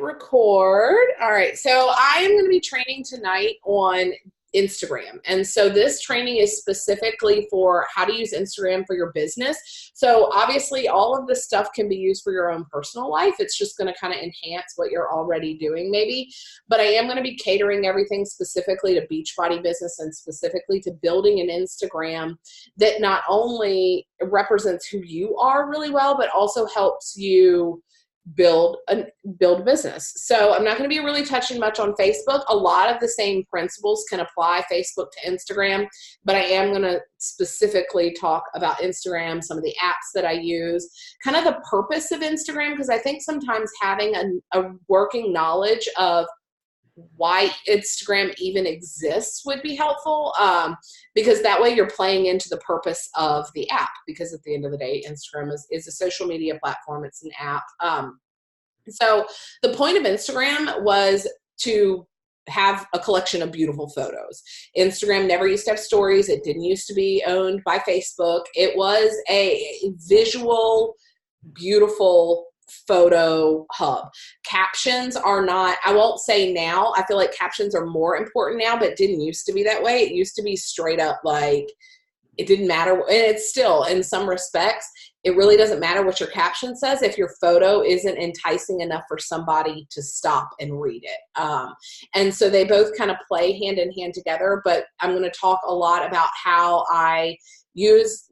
record. All right. So I am going to be training tonight on Instagram. And so this training is specifically for how to use Instagram for your business. So obviously all of this stuff can be used for your own personal life. It's just going to kind of enhance what you're already doing maybe. But I am going to be catering everything specifically to Beachbody business and specifically to building an Instagram that not only represents who you are really well, but also helps you build a business. So I'm not going to be really touching much on Facebook. A lot of the same principles can apply Facebook to Instagram, but I am going to specifically talk about Instagram, some of the apps that I use, kind of the purpose of Instagram, because I think sometimes having a working knowledge of why Instagram even exists would be helpful, because that way you're playing into the purpose of the app, because at the end of the day, Instagram is a social media platform. It's an app. So the point of Instagram was to have a collection of beautiful photos. Instagram never used to have stories. It didn't used to be owned by Facebook. It was a visual, beautiful photo hub. Captions are not, I won't say now, I feel like captions are more important now, but it didn't used to be that way. It used to be straight up like, it didn't matter. And it's still, in some respects, it really doesn't matter what your caption says if your photo isn't enticing enough for somebody to stop and read it. And so they both kind of play hand in hand together, but I'm going to talk a lot about how I use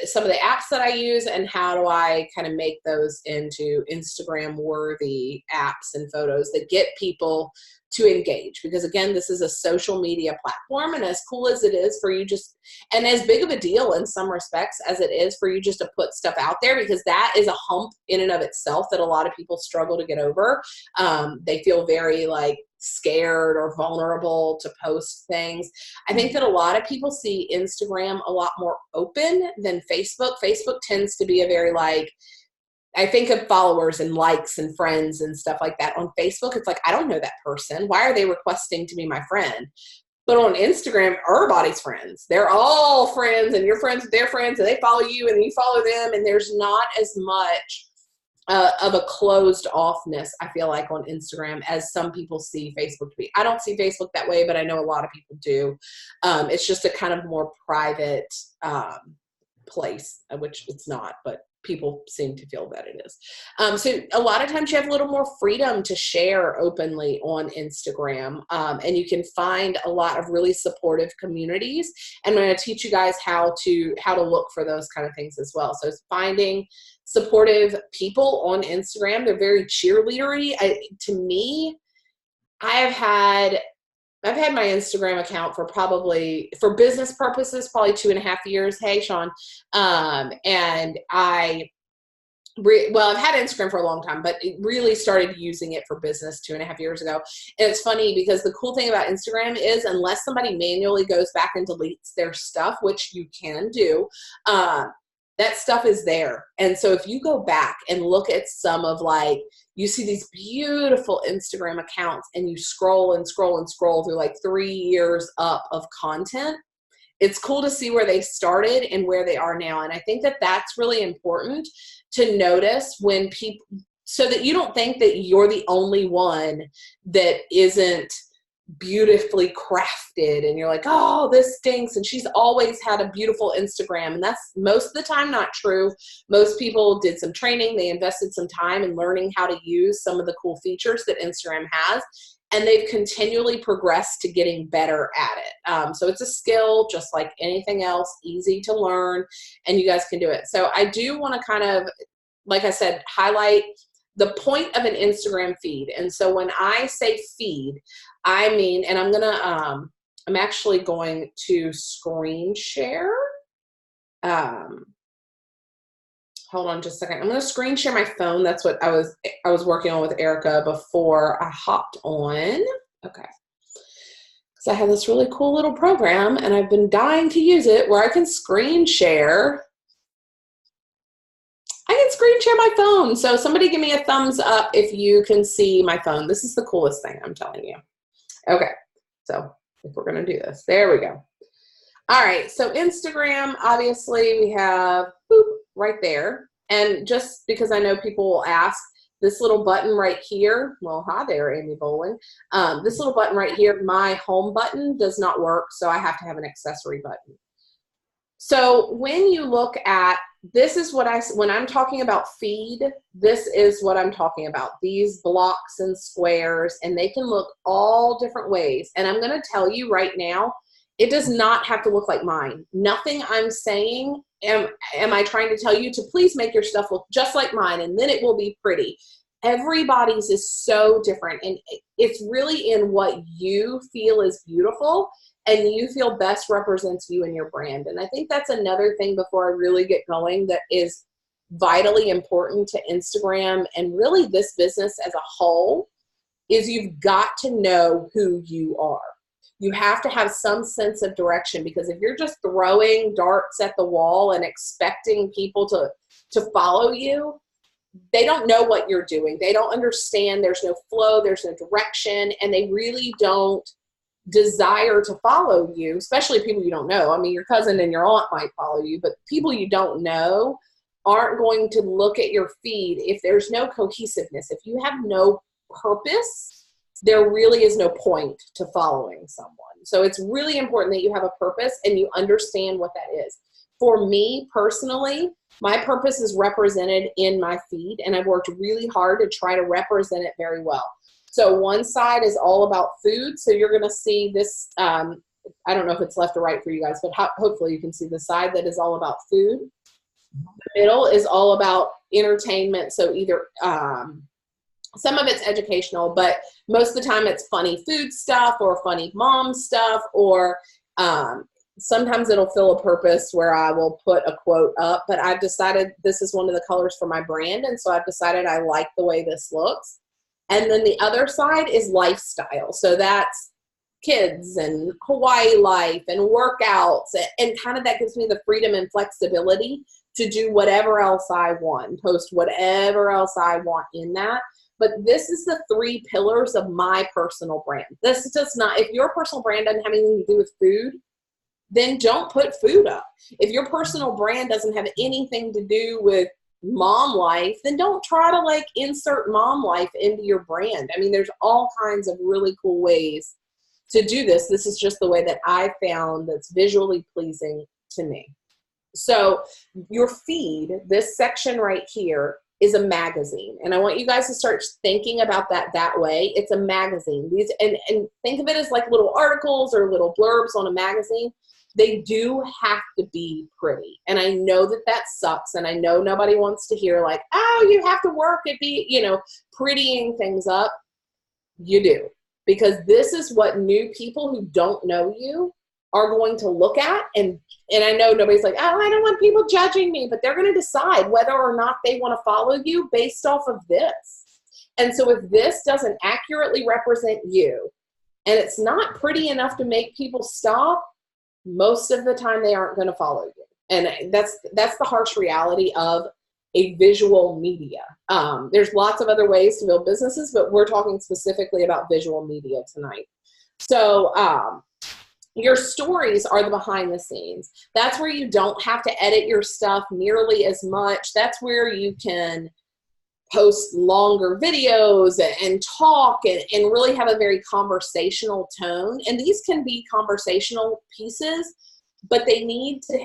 some of the apps that I use and how do I kind of make those into Instagram worthy apps and photos that get people to engage. Because again, this is a social media platform, and as cool as it is for you just, and as big of a deal in some respects as it is for you just to put stuff out there, because that is a hump in and of itself that a lot of people struggle to get over. They feel very like scared or vulnerable to post things. I think that a lot of people see Instagram a lot more open than Facebook. Facebook tends to be a very like, I think of followers and likes and friends and stuff like that. On Facebook, it's like, I don't know that person. Why are they requesting to be my friend? But on Instagram, everybody's friends. They're all friends, and you're friends with their friends, and they follow you and you follow them. And there's not as much of a closed offness, I feel like, on Instagram as some people see Facebook to be. I don't see Facebook that way, but I know a lot of people do. It's just a kind of more private place, which it's not, but people seem to feel that it is. So a lot of times you have a little more freedom to share openly on Instagram, and you can find a lot of really supportive communities. And I'm going to teach you guys how to look for those kind of things as well. So it's finding supportive people on Instagram. They're very cheerleadery. To me, I've had my Instagram account for business purposes, probably 2.5 years. Hey, Sean. And I've had Instagram for a long time, but it really started using it for business 2.5 years ago. And it's funny because the cool thing about Instagram is unless somebody manually goes back and deletes their stuff, which you can do, that stuff is there. And so if you go back and look at some of like, you see these beautiful Instagram accounts and you scroll and scroll and scroll through like 3 years up of content, it's cool to see where they started and where they are now. And I think that that's really important to notice when people, so that you don't think that you're the only one that isn't beautifully crafted and you're like, oh, this stinks, and she's always had a beautiful Instagram. And that's most of the time not true. Most people did some training, they invested some time in learning how to use some of the cool features that Instagram has, and they've continually progressed to getting better at it. So it's a skill just like anything else, easy to learn, and you guys can do it. So I do want to kind of, like I said, highlight the point of an Instagram feed. And so when I say feed, I mean, and I'm actually going to screen share. Hold on just a second. I'm going to screen share my phone. That's what I was working on with Erica before I hopped on. Okay. Because I have this really cool little program and I've been dying to use it where I can screen share. I can screen share my phone. So somebody give me a thumbs up if you can see my phone. This is the coolest thing, I'm telling you. Okay, so if we're going to do this, there we go. All right, so Instagram, obviously we have right there. And just because I know people will ask, this little button right here, well, hi there, Amy Bowling. This little button right here, my home button does not work, so I have to have an accessory button. So when you look at, this is what when I'm talking about feed, this is what I'm talking about. These blocks and squares, and they can look all different ways. And I'm going to tell you right now, it does not have to look like mine. Nothing I'm saying, am I trying to tell you to please make your stuff look just like mine, and then it will be pretty. Everybody's is so different, and it's really in what you feel is beautiful and you feel best represents you and your brand. And I think that's another thing before I really get going that is vitally important to Instagram and really this business as a whole, is you've got to know who you are. You have to have some sense of direction, because if you're just throwing darts at the wall and expecting people to follow you, they don't know what you're doing. They don't understand. There's no flow, there's no direction, and they really don't desire to follow you, especially people you don't know. I mean, your cousin and your aunt might follow you, but people you don't know aren't going to look at your feed if there's no cohesiveness. If you have no purpose, there really is no point to following someone. So it's really important that you have a purpose and you understand what that is. For me personally, my purpose is represented in my feed, and I've worked really hard to try to represent it very well. So one side is all about food. So you're going to see this, I don't know if it's left or right for you guys, but hopefully you can see the side that is all about food. The middle is all about entertainment. So either some of it's educational, but most of the time it's funny food stuff or funny mom stuff, or sometimes it'll fill a purpose where I will put a quote up. But I've decided this is one of the colors for my brand, and so I've decided I like the way this looks. And then the other side is lifestyle. So that's kids and Hawaii life and workouts, and kind of that gives me the freedom and flexibility to do whatever else I want, post whatever else I want in that. But this is the 3 pillars of my personal brand. This does not, if your personal brand doesn't have anything to do with food, then don't put food up. If your personal brand doesn't have anything to do with mom life, then don't try to like insert mom life into your brand. I mean, there's all kinds of really cool ways to do this. This is just the way that I found that's visually pleasing to me. So your feed, this section right here, is a magazine. And I want you guys to start thinking about that way. It's a magazine. These and think of it as like little articles or little blurbs on a magazine. They do have to be pretty. And I know that sucks. And I know nobody wants to hear like, oh, you have to work at prettying things up. You do. Because this is what new people who don't know you are going to look at. And I know nobody's like, oh, I don't want people judging me, but they're going to decide whether or not they want to follow you based off of this. And so if this doesn't accurately represent you and it's not pretty enough to make people stop, most of the time they aren't going to follow you. And that's the harsh reality of a visual media. There's lots of other ways to build businesses, but we're talking specifically about visual media tonight. So your stories are the behind the scenes. That's where you don't have to edit your stuff nearly as much. That's where you can post longer videos and talk and really have a very conversational tone. And these can be conversational pieces, but they need to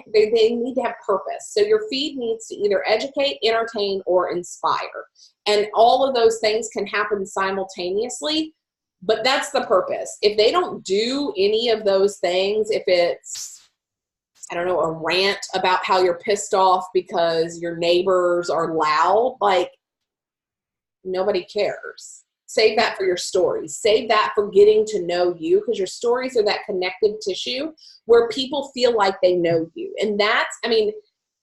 have purpose. So your feed needs to either educate, entertain, or inspire. And all of those things can happen simultaneously, but that's the purpose. If they don't do any of those things, if it's, I don't know, a rant about how you're pissed off because your neighbors are loud, like, nobody cares. Save that for your stories. Save that for getting to know you, because your stories are that connective tissue where people feel like they know you. And that's, I mean,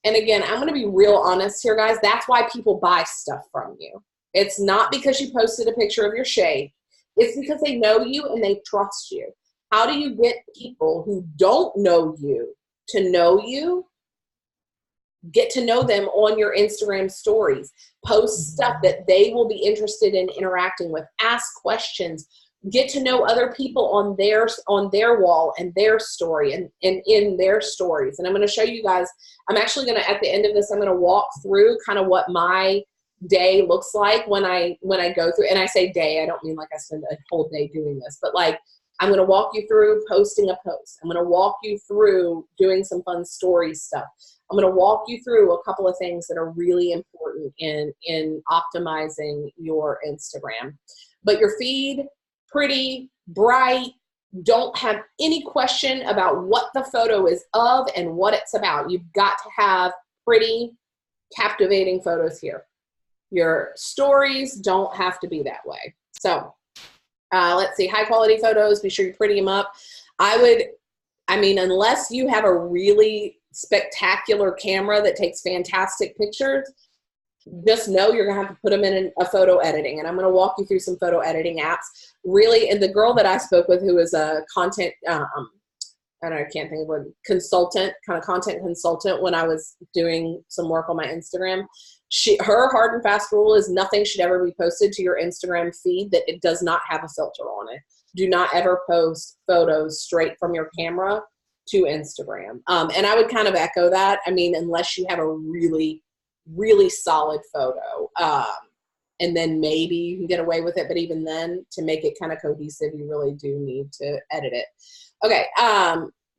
and again, I'm going to be real honest here, guys. That's why people buy stuff from you. It's not because you posted a picture of your shake. It's because they know you and they trust you. How do you get people who don't know you to know you? Get to know them on your Instagram stories. Post stuff that they will be interested in interacting with. Ask questions. Get to know other people on their wall and their story and in their stories. And I'm going to show you guys, I'm actually going to, at the end of this, I'm going to walk through kind of what my day looks like when I go through, and I say day, I don't mean like I spend a whole day doing this, but like I'm going to walk you through posting a post. I'm going to walk you through doing some fun story stuff. I'm going to walk you through a couple of things that are really important in optimizing your Instagram. But your feed, pretty, bright, don't have any question about what the photo is of and what it's about. You've got to have pretty, captivating photos here. Your stories don't have to be that way. So let's see, high quality photos, be sure you pretty them up. Unless you have a really spectacular camera that takes fantastic pictures, just know you're gonna have to put them in a photo editing. And I'm gonna walk you through some photo editing apps. Really, and the girl that I spoke with, who is a content, I can't think of what, consultant when I was doing some work on my Instagram. Her hard and fast rule is nothing should ever be posted to your Instagram feed that it does not have a filter on it. Do not ever post photos straight from your camera to Instagram. And I would kind of echo that. Unless you have a really, really solid photo. And then maybe you can get away with it. But even then, to make it kind of cohesive, you really do need to edit it. Okay.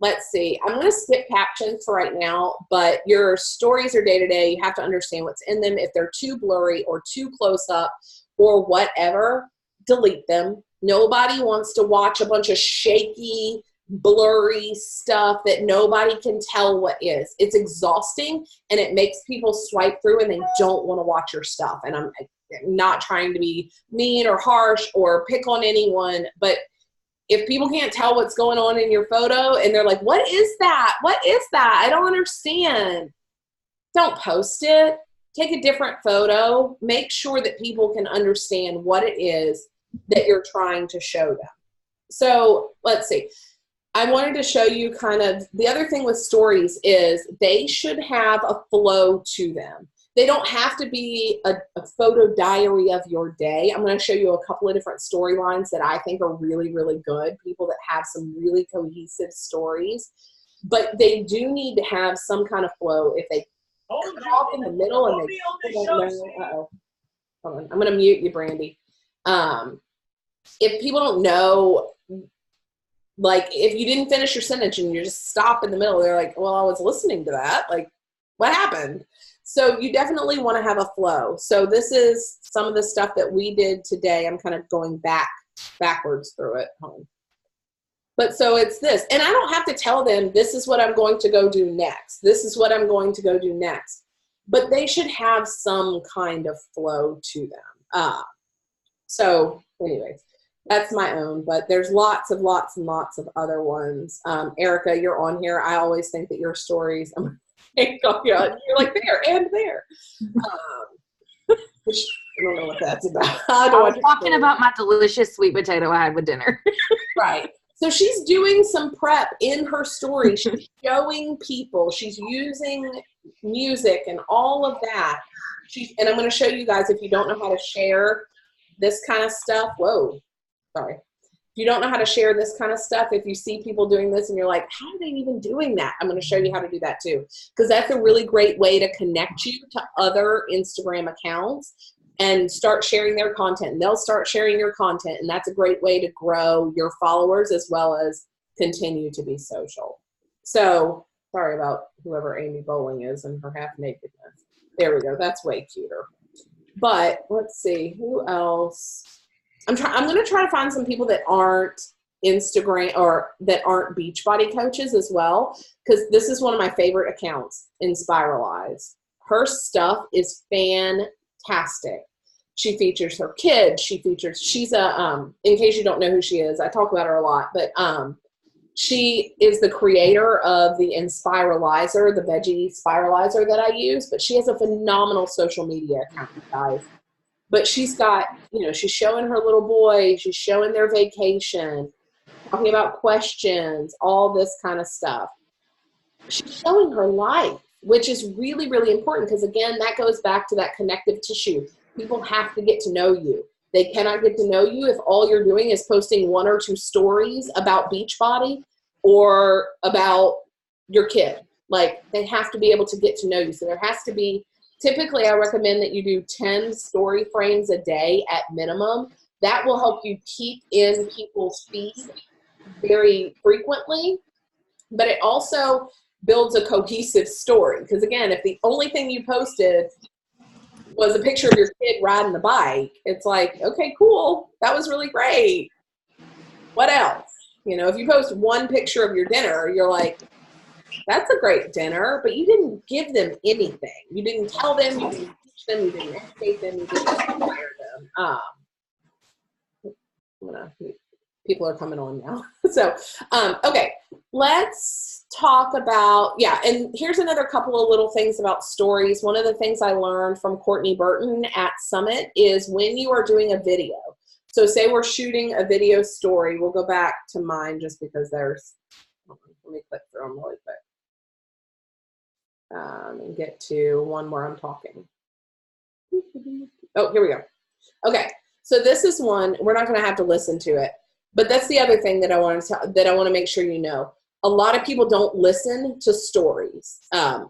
Let's see. I'm going to skip captions for right now, but your stories are day-to-day. You have to understand what's in them. If they're too blurry or too close up or whatever, delete them. Nobody wants to watch a bunch of shaky, blurry stuff that nobody can tell what is. It's exhausting, and it makes people swipe through and they don't want to watch your stuff. And I'm not trying to be mean or harsh or pick on anyone, but if people can't tell what's going on in your photo and they're like, what is that? What is that? I don't understand. Don't post it. Take a different photo. Make sure that people can understand what it is that you're trying to show them. So let's see. I wanted to show you kind of, the other thing with stories is they should have a flow to them. They don't have to be a photo diary of your day. I'm going to show you a couple of different storylines that I think are really, really good. People that have some really cohesive stories. But they do need to have some kind of flow. If they cut off in the middle and they don't know, hold on. I'm going to mute you, Brandy. If people don't know, like if you didn't finish your sentence and you just stop in the middle, they're like, well, I was listening to that. Like, what happened? So you definitely want to have a flow. So this is some of the stuff that we did today. I'm kind of going backwards through it. But so it's this. And I don't have to tell them this is what I'm going to go do next. This is what I'm going to go do next. But they should have some kind of flow to them. So anyways, that's my own. But there's lots and lots of other ones. Erica, you're on here. I always think that your stories... You're like there and there. I don't know what that's about. I was talking about my delicious sweet potato I had with dinner. Right. So she's doing some prep in her story. She's showing people. She's using music and all of that. And I'm going to show you guys, if you don't know how to share this kind of stuff. Whoa. Sorry. You don't know how to share this kind of stuff, if you see people doing this and you're like, how are they even doing that? I'm going to show you how to do that too. Because that's a really great way to connect you to other Instagram accounts and start sharing their content. And they'll start sharing your content. And that's a great way to grow your followers as well as continue to be social. So sorry about whoever Amy Bowling is and her half nakedness. There we go. That's way cuter. But let's see, who else? I'm going to try to find some people that aren't Instagram or that aren't Beachbody coaches as well, because this is one of my favorite accounts, Inspiralize. Her stuff is fantastic. She features her kids. She's a, in case you don't know who she is, I talk about her a lot, but she is the creator of the Inspiralizer, the veggie spiralizer that I use, but she has a phenomenal social media account, guys. But she's got, she's showing her little boy, she's showing their vacation, talking about questions, all this kind of stuff. She's showing her life, which is really, really important because, again, that goes back to that connective tissue. People have to get to know you. They cannot get to know you if all you're doing is posting 1 or 2 stories about Beachbody or about your kid. Like, they have to be able to get to know you. So there has to be typically I recommend that you do 10 story frames a day at minimum. That will help you keep in people's feed very frequently, but it also builds a cohesive story. Because again, if the only thing you posted was a picture of your kid riding the bike, it's like, okay, cool. That was really great. What else? You know, if you post one picture of your dinner, you're like, that's a great dinner, but you didn't give them anything. You didn't tell them, you didn't teach them, you didn't educate them, you didn't inspire them. People are coming on now. So, okay, let's talk about, yeah, and here's another couple of little things about stories. One of the things I learned from Courtney Burton at Summit is when you are doing a video. So say we're shooting a video story. We'll go back to mine just because there's, let me click through them really quick. And get to one where I'm talking. Oh, here we go. Okay, so this is one, we're not gonna have to listen to it, but that's the other thing that I want to make sure you know. A lot of people don't listen to stories.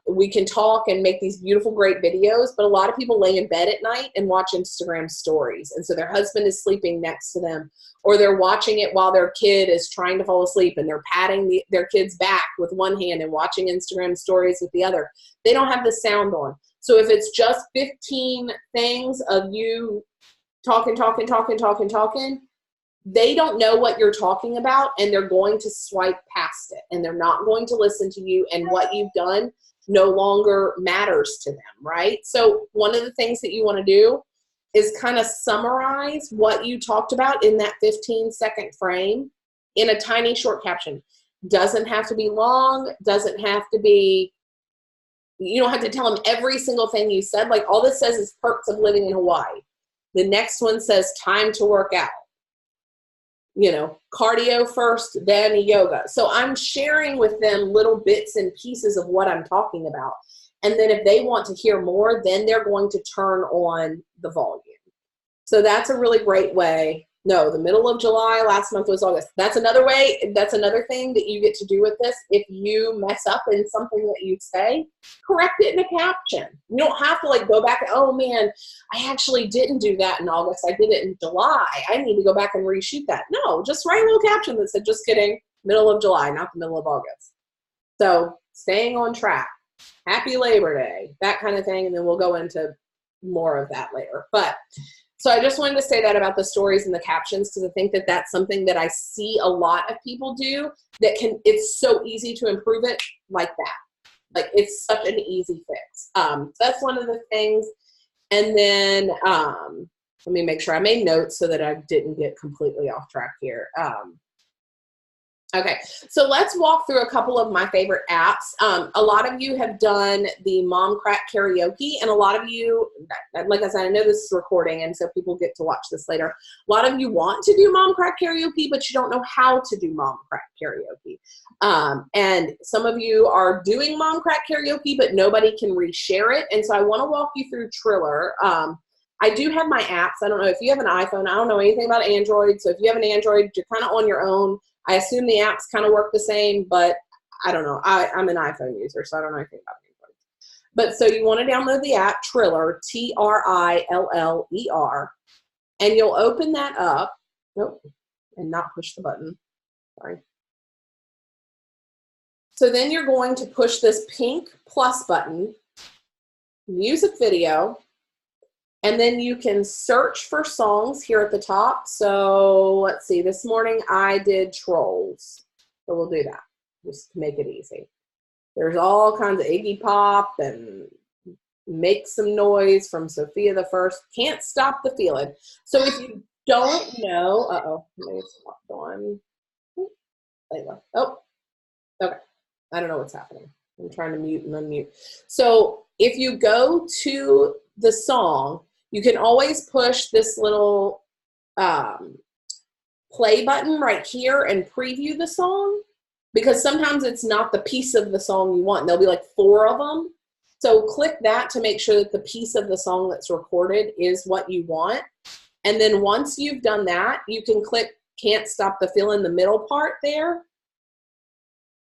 We can talk and make these beautiful, great videos, but a lot of people lay in bed at night and watch Instagram stories. And so their husband is sleeping next to them, or they're watching it while their kid is trying to fall asleep and they're patting their kid's back with one hand and watching Instagram stories with the other. They don't have the sound on. So if it's just 15 things of you talking, they don't know what you're talking about, and they're going to swipe past it, and they're not going to listen to you, and what you've done no longer matters to them, right? So one of the things that you want to do is kind of summarize what you talked about in that 15-second frame in a tiny short caption. Doesn't have to be long, doesn't have to be, you don't have to tell them every single thing you said. Like, all this says is perks of living in Hawaii. The next one says time to work out. You know, cardio first, then yoga. So I'm sharing with them little bits and pieces of what I'm talking about. And then if they want to hear more, then they're going to turn on the volume. So that's a really great way. No, the middle of July, last month was August. That's another way, that's another thing that you get to do with this. If you mess up in something that you say, correct it in a caption. You don't have to like go back, oh man, I actually didn't do that in August. I did it in July. I need to go back and reshoot that. No, just write a little caption that said, just kidding, middle of July, not the middle of August. So staying on track, happy Labor Day, that kind of thing. And then we'll go into more of that later. But so I just wanted to say that about the stories and the captions, because I think that that's something that I see a lot of people do that it's so easy to improve it like that. Like, it's such an easy fix. So that's one of the things. And then let me make sure I made notes so that I didn't get completely off track here. Okay, so let's walk through a couple of my favorite apps. A lot of you have done the Mom Crack Karaoke, and a lot of you, like I said, I know this is recording, and so people get to watch this later. A lot of you want to do Mom Crack Karaoke, but you don't know how to do Mom Crack Karaoke. And some of you are doing Mom Crack Karaoke, but nobody can reshare it, and so I want to walk you through Triller. I do have my apps. I don't know if you have an iPhone. I don't know anything about Android, so if you have an Android, you're kind of on your own. I assume the apps kind of work the same, but I don't know. I'm an iPhone user, so I don't know anything about Android. But so you want to download the app Triller, Triller, and you'll open that up. Nope, and not push the button. Sorry. So then you're going to push this pink plus button, music video, and then you can search for songs here at the top. So let's see, this morning I did Trolls. So we'll do that, just to make it easy. There's all kinds of Iggy Pop and Make Some Noise from Sophia the First. Can't Stop the Feeling. So if you don't know, let me stop going. Oh, okay. I don't know what's happening. I'm trying to mute and unmute. So if you go to the song, you can always push this little play button right here and preview the song, because sometimes it's not the piece of the song you want. There'll be like 4 of them. So click that to make sure that the piece of the song that's recorded is what you want. And then once you've done that, you can click Can't Stop the Feeling, the middle part there.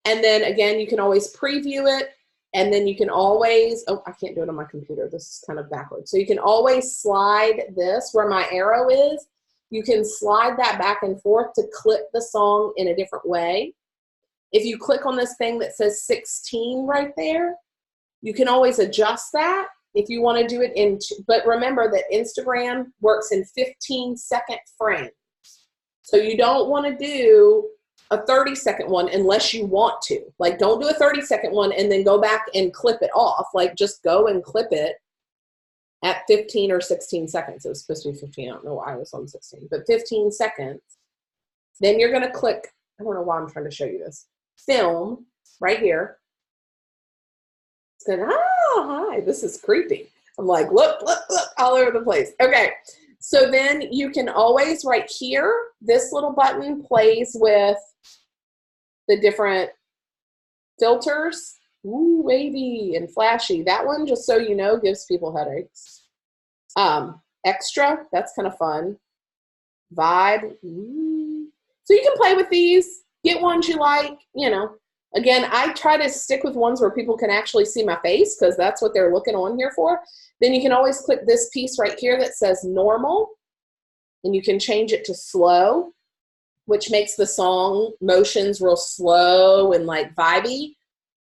And then again, you can always preview it. And then you can always, oh, I can't do it on my computer. This is kind of backwards. So you can always slide this where my arrow is. You can slide that back and forth to clip the song in a different way. If you click on this thing that says 16 right there, you can always adjust that if you want to do it in, but remember that Instagram works in 15-second frames. So you don't want to do a 30-second one unless you want to. Like, don't do a 30-second one and then go back and clip it off. Like, just go and clip it at 15 or 16 seconds. It was supposed to be 15. I don't know why I was on 16, but 15 seconds. Then you're going to click, I don't know why I'm trying to show you this, film right here. It's going, oh, hi, this is creepy. I'm like, look, all over the place. Okay. So then you can always right here, this little button plays with the different filters. Ooh, wavy and flashy. That one, just so you know, gives people headaches. Extra, that's kind of fun. Vibe. Ooh. So you can play with these, get ones you like, you know. Again, I try to stick with ones where people can actually see my face because that's what they're looking on here for. Then you can always click this piece right here that says normal, and you can change it to slow, which makes the song motions real slow and like vibey,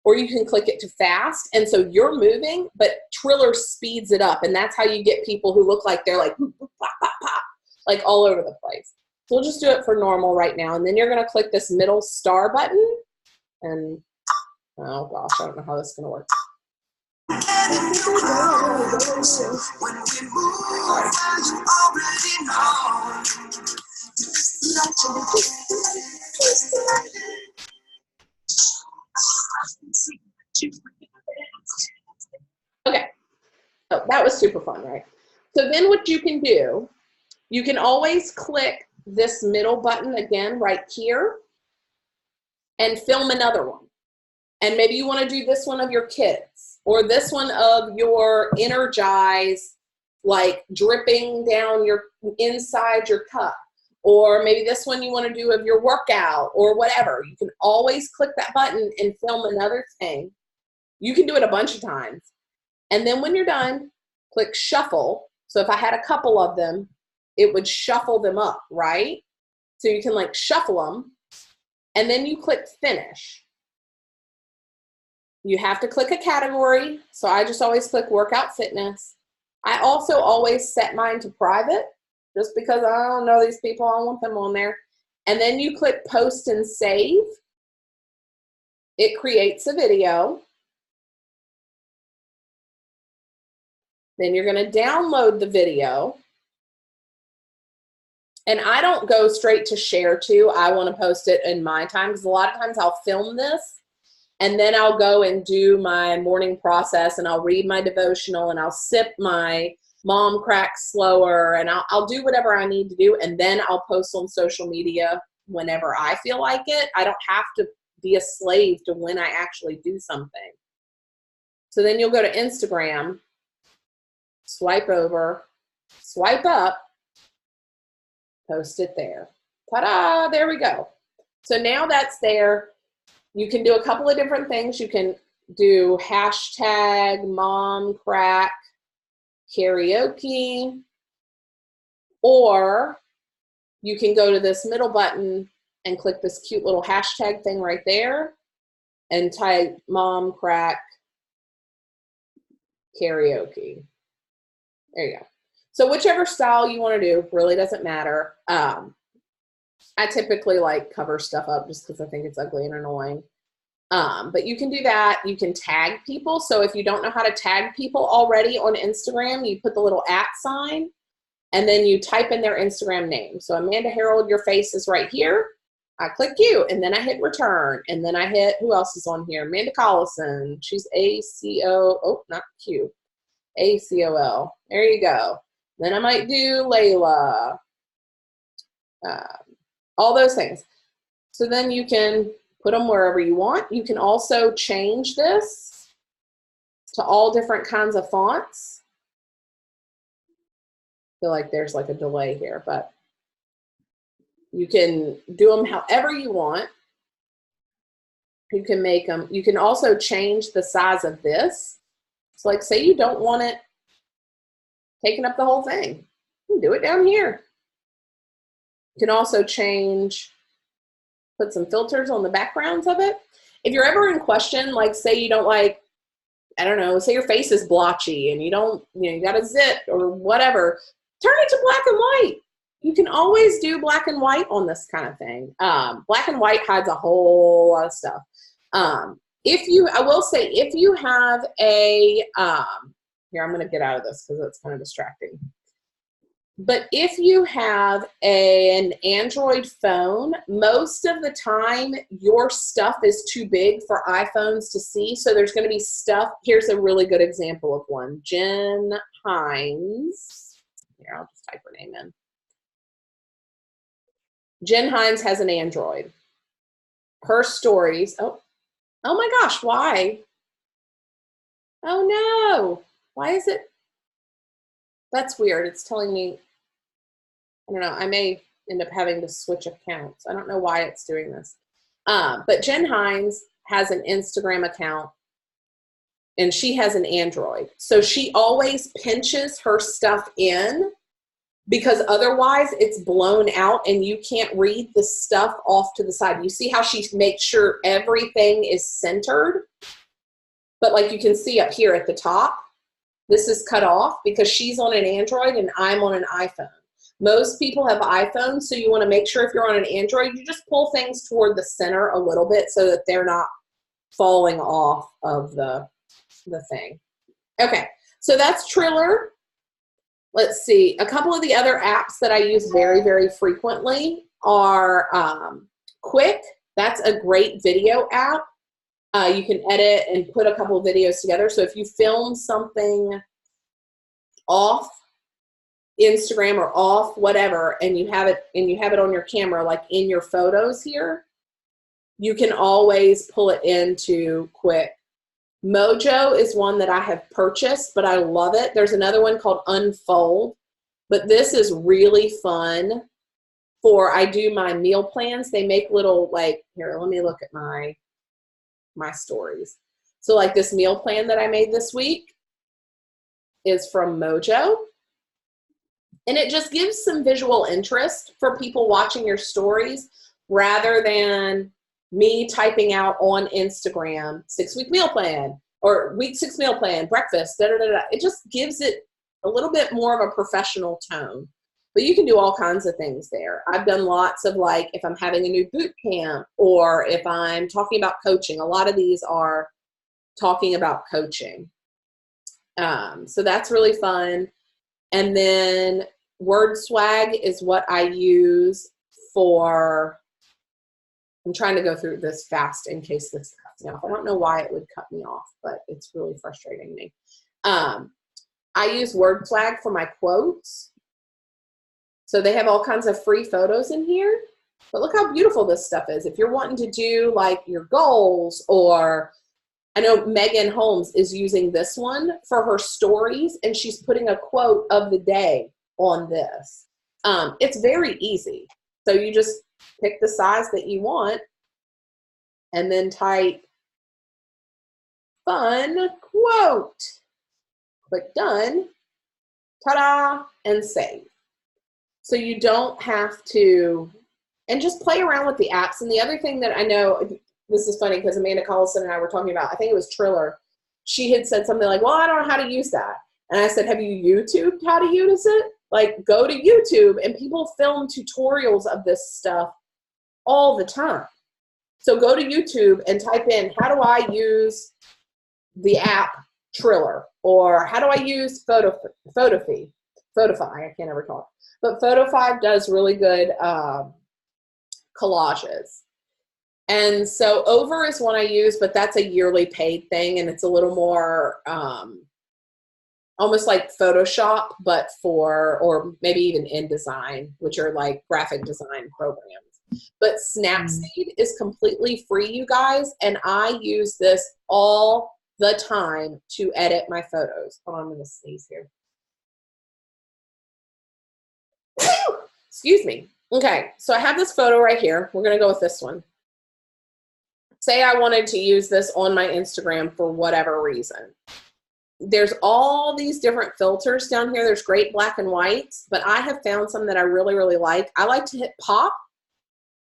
or you can click it to fast. And so you're moving, but Triller speeds it up. And that's how you get people who look like they're like, pop, pop, pop, like all over the place. So we'll just do it for normal right now. And then you're going to click this middle star button. And oh gosh, I don't know how this is going to work. Okay, so that was super fun, right? So then what you can do, you can always click this middle button again right here and film another one. And maybe you want to do this one of your kids or this one of your Energize, like dripping down your inside your cup. Or maybe this one you want to do of your workout or whatever. You can always click that button and film another thing. You can do it a bunch of times. And then when you're done, click shuffle. So if I had a couple of them, it would shuffle them up, right? So you can like shuffle them. And then you click finish. You have to click a category. So I just always click workout fitness. I also always set mine to private just because I don't know these people. I want them on there. And then you click post and save. It creates a video. Then you're going to download the video. And I don't go straight to share to. I want to post it in my time because a lot of times I'll film this and then I'll go and do my morning process and I'll read my devotional and I'll sip my mom crack slower and I'll do whatever I need to do and then I'll post on social media whenever I feel like it. I don't have to be a slave to when I actually do something. So then you'll go to Instagram, swipe over, swipe up, post it there. Ta-da, there we go. So now that's there. You can do a couple of different things. You can do hashtag mom crack karaoke, or you can go to this middle button and click this cute little hashtag thing right there and type mom crack karaoke. There you go. So whichever style you want to do really doesn't matter. I typically like cover stuff up just because I think it's ugly and annoying. But you can do that. You can tag people. So if you don't know how to tag people already on Instagram, you put the little @ sign and then you type in their Instagram name. So Amanda Harold, your face is right here. I click you and then I hit return. And then I hit, who else is on here? Amanda Collison. She's A-C-O, oh, not Q. A-C-O-L. There you go. Then I might do Layla. All those things. So then you can put them wherever you want. You can also change this to all different kinds of fonts. I feel like there's like a delay here, but you can do them however you want. You can make them. You can also change the size of this. So like say you don't want it taking up the whole thing. You can do it down here. You can also put some filters on the backgrounds of it. If you're ever in question, like say you don't like, I don't know, say your face is blotchy and you don't, you got a zit or whatever, turn it to black and white. You can always do black and white on this kind of thing. Black and white hides a whole lot of stuff. I will say, if you have here, I'm going to get out of this because it's kind of distracting. But if you have an Android phone, most of the time your stuff is too big for iPhones to see. So there's going to be stuff. Here's a really good example of one. Jen Hines. Here, I'll just type her name in. Jen Hines has an Android. Her stories. Oh my gosh, why? Oh no. Why is it? That's weird. It's telling me, I don't know, I may end up having to switch accounts. I don't know why it's doing this. But Jen Hines has an Instagram account and she has an Android. So she always pinches her stuff in because otherwise it's blown out and you can't read the stuff off to the side. You see how she makes sure everything is centered? But like you can see up here at the top, this is cut off because she's on an Android and I'm on an iPhone. Most people have iPhones, so you want to make sure if you're on an Android, you just pull things toward the center a little bit so that they're not falling off of the thing. Okay, so that's Triller. Let's see. A couple of the other apps that I use very, very frequently are Quick. That's a great video app. You can edit and put a couple of videos together. So if you film something off Instagram or off whatever, and you have it on your camera, like in your photos here, you can always pull it into Quick. Mojo is one that I have purchased, but I love it. There's another one called Unfold, but this is really fun I do my meal plans. They make little, like, here, let me look at my stories. So like this meal plan that I made this week is from Mojo. And it just gives some visual interest for people watching your stories rather than me typing out on Instagram, 6-week meal plan or week 6 meal plan, breakfast, da, da, da, da. It just gives it a little bit more of a professional tone. But you can do all kinds of things there. I've done lots of, like, if I'm having a new boot camp or if I'm talking about coaching. A lot of these are talking about coaching. So that's really fun. And then WordSwag is what I use for, I'm trying to go through this fast in case this cuts me off. I don't know why it would cut me off, but it's really frustrating me. I use WordSwag for my quotes. So they have all kinds of free photos in here. But look how beautiful this stuff is. If you're wanting to do like your goals, or I know Megan Holmes is using this one for her stories, and she's putting a quote of the day on this. It's very easy. So you just pick the size that you want and then type fun quote. Click done, ta-da, and save. So you don't have to, and just play around with the apps. And the other thing that I know, this is funny because Amanda Collison and I were talking about, I think it was Triller. She had said something like, well, I don't know how to use that. And I said, have you YouTubed how to use it? Like, go to YouTube, and people film tutorials of this stuff all the time. So go to YouTube and type in, how do I use the app Triller? Or how do I use Photofy? I can't ever talk. But Photofy does really good collages. And so Over is one I use, but that's a yearly paid thing, and it's a little more almost like Photoshop, but or maybe even InDesign, which are like graphic design programs. But Snapseed is completely free, you guys, and I use this all the time to edit my photos. Hold on, I'm going to sneeze here. Excuse me. Okay, so I have this photo right here. We're going to go with this one. say I wanted to use this on my Instagram for whatever reason. There's all these different filters down here. There's great black and whites, but I have found some that I really, really like. I like to hit pop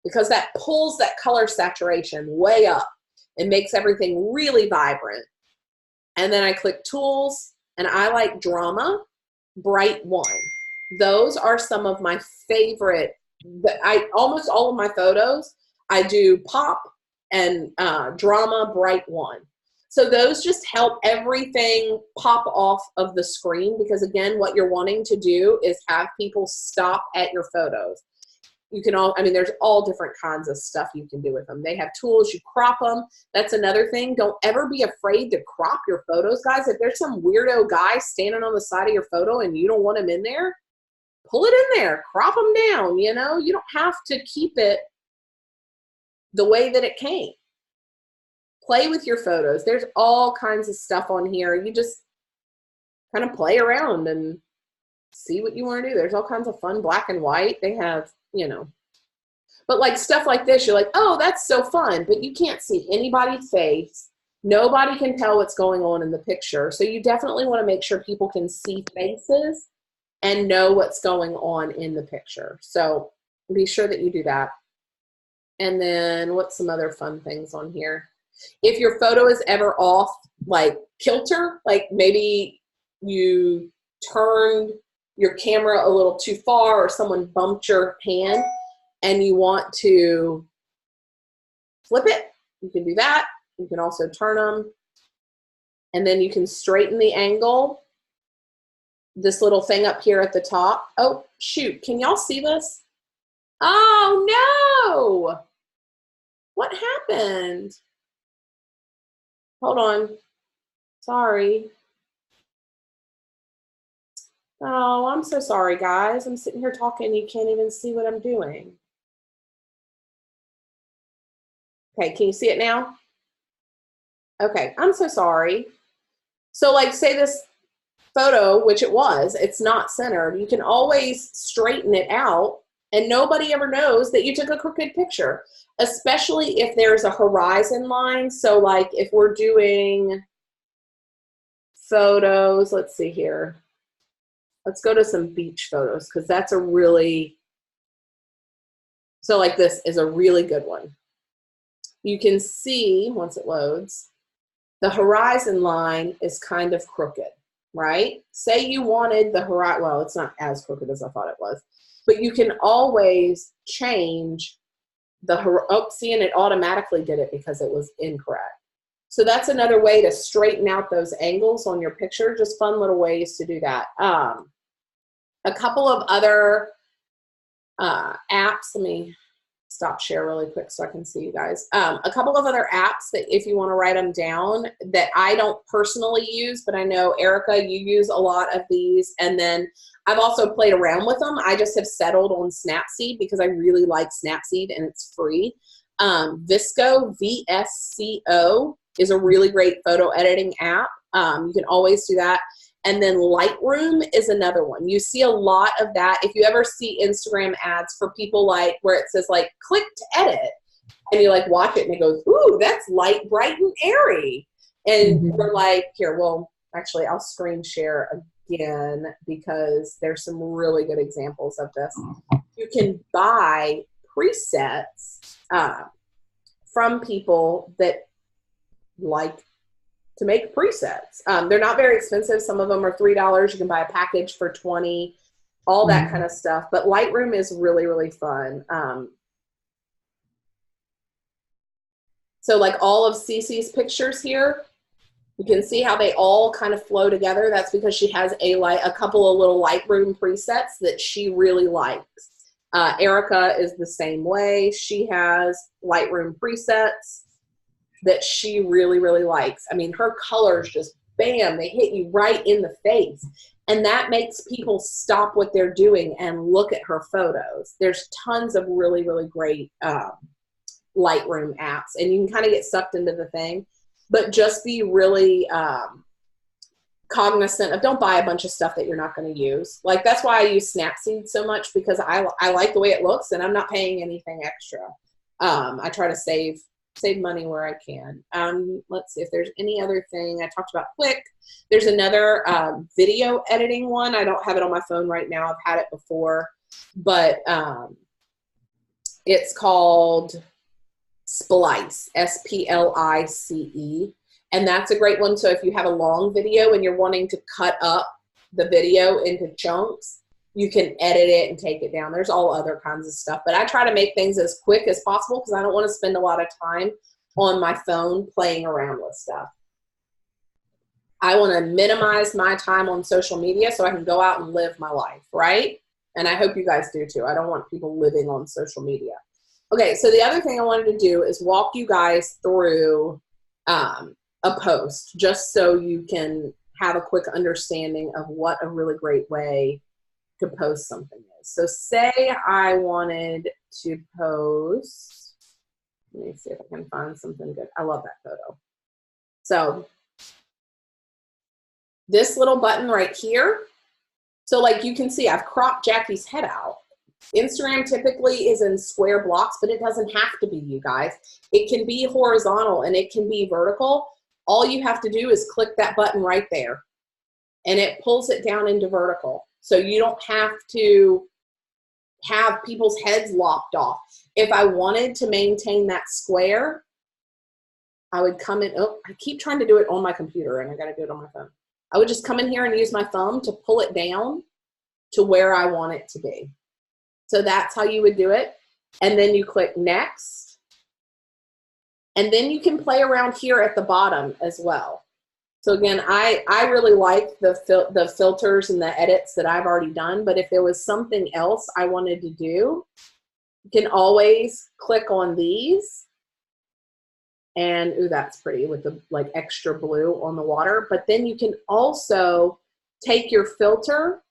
because that pulls that color saturation way up and makes everything really vibrant. And then I click tools, and I like drama, bright 1. Those are some of my favorite. Almost all of my photos, I do pop and drama, bright 1. So those just help everything pop off of the screen, because again, what you're wanting to do is have people stop at your photos. You can there's all different kinds of stuff you can do with them. They have tools, you crop them. That's another thing. Don't ever be afraid to crop your photos, guys. If there's some weirdo guy standing on the side of your photo and you don't want him in there, pull it in there, crop them down. You don't have to keep it the way that it came. Play with your photos. There's all kinds of stuff on here. You just kind of play around and see what you want to do. There's all kinds of fun black and white. They have, but like stuff like this, you're like, oh, that's so fun, but you can't see anybody's face. Nobody can tell what's going on in the picture. So you definitely want to make sure people can see faces and know what's going on in the picture. So be sure that you do that. And then what's some other fun things on here? If your photo is ever off, like kilter, like maybe you turned your camera a little too far or someone bumped your hand and you want to flip it, you can do that. You can also turn them, and then you can straighten the angle. This little thing up here at the top. Oh, shoot. Can y'all see this? Oh, no. What happened? Hold on. Sorry. Oh, I'm so sorry, guys. I'm sitting here talking. You can't even see what I'm doing. Okay, can you see it now? Okay, I'm so sorry. So like say this photo, which it's not centered. You can always straighten it out and nobody ever knows that you took a crooked picture, especially if there's a horizon line. So like if we're doing photos, let's see here. Let's go to some beach photos because that's so like this is a really good one. You can see, once it loads, the horizon line is kind of crooked, right? Say you wanted the horizon, well, it's not as crooked as I thought it was, but you can always change the, see, and it automatically did it because it was incorrect. So that's another way to straighten out those angles on your picture, just fun little ways to do that. A couple of other apps, let me stop share really quick so I can see you guys. A couple of other apps that if you want to write them down that I don't personally use, but I know Erica, you use a lot of these. And then I've also played around with them. I just have settled on Snapseed because I really like Snapseed and it's free. Visco, VSCO, is a really great photo editing app. You can always do that. And then Lightroom is another one. You see a lot of that. If you ever see Instagram ads for people like where it says like, click to edit, and you like watch it and it goes, ooh, that's light, bright, and airy. And we're like, here, well, actually I'll screen share again because there's some really good examples of this. You can buy presets from people that like to make presets. They're not very expensive. Some of them are $3. You can buy a package for $20, all that kind of stuff. But Lightroom is really, really fun. So like all of Cece's pictures here, you can see how they all kind of flow together. That's because she has a couple of little Lightroom presets that she really likes. Erica is the same way. She has Lightroom presets that she really, really likes. I mean, her colors just, bam, they hit you right in the face. And that makes people stop what they're doing and look at her photos. There's tons of really, really great Lightroom apps, and you can kind of get sucked into the thing. But just be really cognizant of, don't buy a bunch of stuff that you're not going to use. Like, that's why I use Snapseed so much, because I like the way it looks, and I'm not paying anything extra. I try to save save money where I can. Let's see if there's any other thing. I talked about Quick. There's another video editing one. I don't have it on my phone right now. I've had it before, but it's called Splice, S-P-L-I-C-E. And that's a great one. So if you have a long video and you're wanting to cut up the video into chunks, you can edit it and take it down. There's all other kinds of stuff, but I try to make things as quick as possible because I don't want to spend a lot of time on my phone playing around with stuff. I want to minimize my time on social media so I can go out and live my life, right? And I hope you guys do too. I don't want people living on social media. Okay, so the other thing I wanted to do is walk you guys through a post just so you can have a quick understanding of what a really great way to post something is. So say I wanted to post, let me see if I can find something good. I love that photo. So this little button right here. So like you can see, I've cropped Jackie's head out. Instagram typically is in square blocks, but it doesn't have to be, you guys. It can be horizontal and it can be vertical. All you have to do is click that button right there and it pulls it down into vertical. So you don't have to have people's heads lopped off. If I wanted to maintain that square, I would come in. Oh, I keep trying to do it on my computer and I got to do it on my phone. I would just come in here and use my thumb to pull it down to where I want it to be. So that's how you would do it. And then you click next. And then you can play around here at the bottom as well. So again, I really like the filters and the edits that I've already done, but if there was something else I wanted to do, you can always click on these. And ooh, that's pretty with the like extra blue on the water. But then you can also take your filter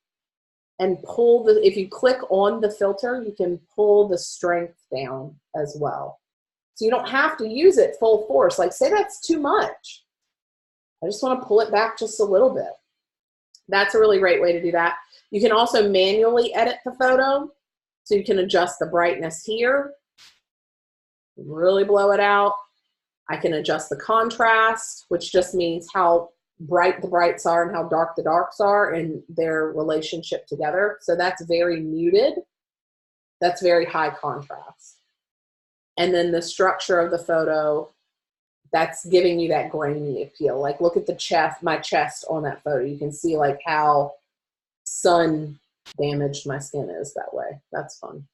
and pull the, if you click on the filter, you can pull the strength down as well. So you don't have to use it full force. Like say that's too much. I just want to pull it back just a little bit. That's a really great way to do that. You can also manually edit the photo. So you can adjust the brightness here, really blow it out. I can adjust the contrast, which just means how bright the brights are and how dark the darks are and their relationship together. So that's very muted. That's very high contrast. And then the structure of the photo, that's giving you that grainy appeal. Like look at the chest, my chest on that photo. You can see like how sun damaged my skin is that way. That's fun.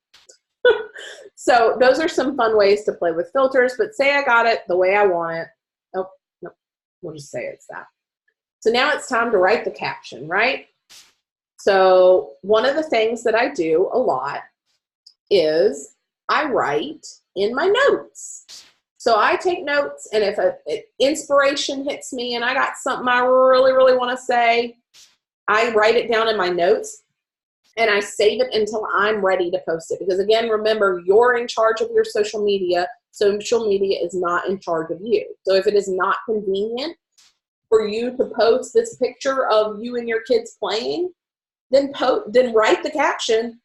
So those are some fun ways to play with filters, but say I got it the way I want it. Oh, no, we'll just say it's that. So now it's time to write the caption, right? So one of the things that I do a lot is I write in my notes. So I take notes, and if inspiration hits me and I got something I really, really want to say, I write it down in my notes and I save it until I'm ready to post it. Because again, remember, you're in charge of your social media. Social media is not in charge of you. So if it is not convenient for you to post this picture of you and your kids playing, then write the caption,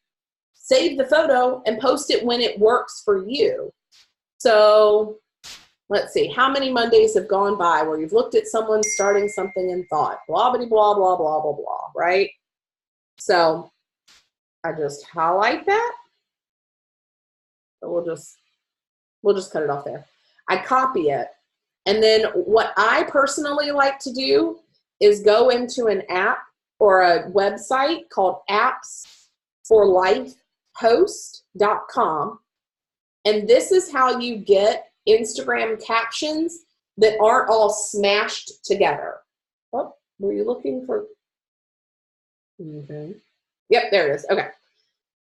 save the photo, and post it when it works for you. So let's see, how many Mondays have gone by where you've looked at someone starting something and thought, blah, blah, blah, blah, blah, blah, blah, right? So I just highlight that. So we'll just cut it off there. I copy it. And then what I personally like to do is go into an app or a website called appsforlifepost.com. And this is how you get Instagram captions that aren't all smashed together. Oh, were you looking for? Okay. Yep, there it is. Okay.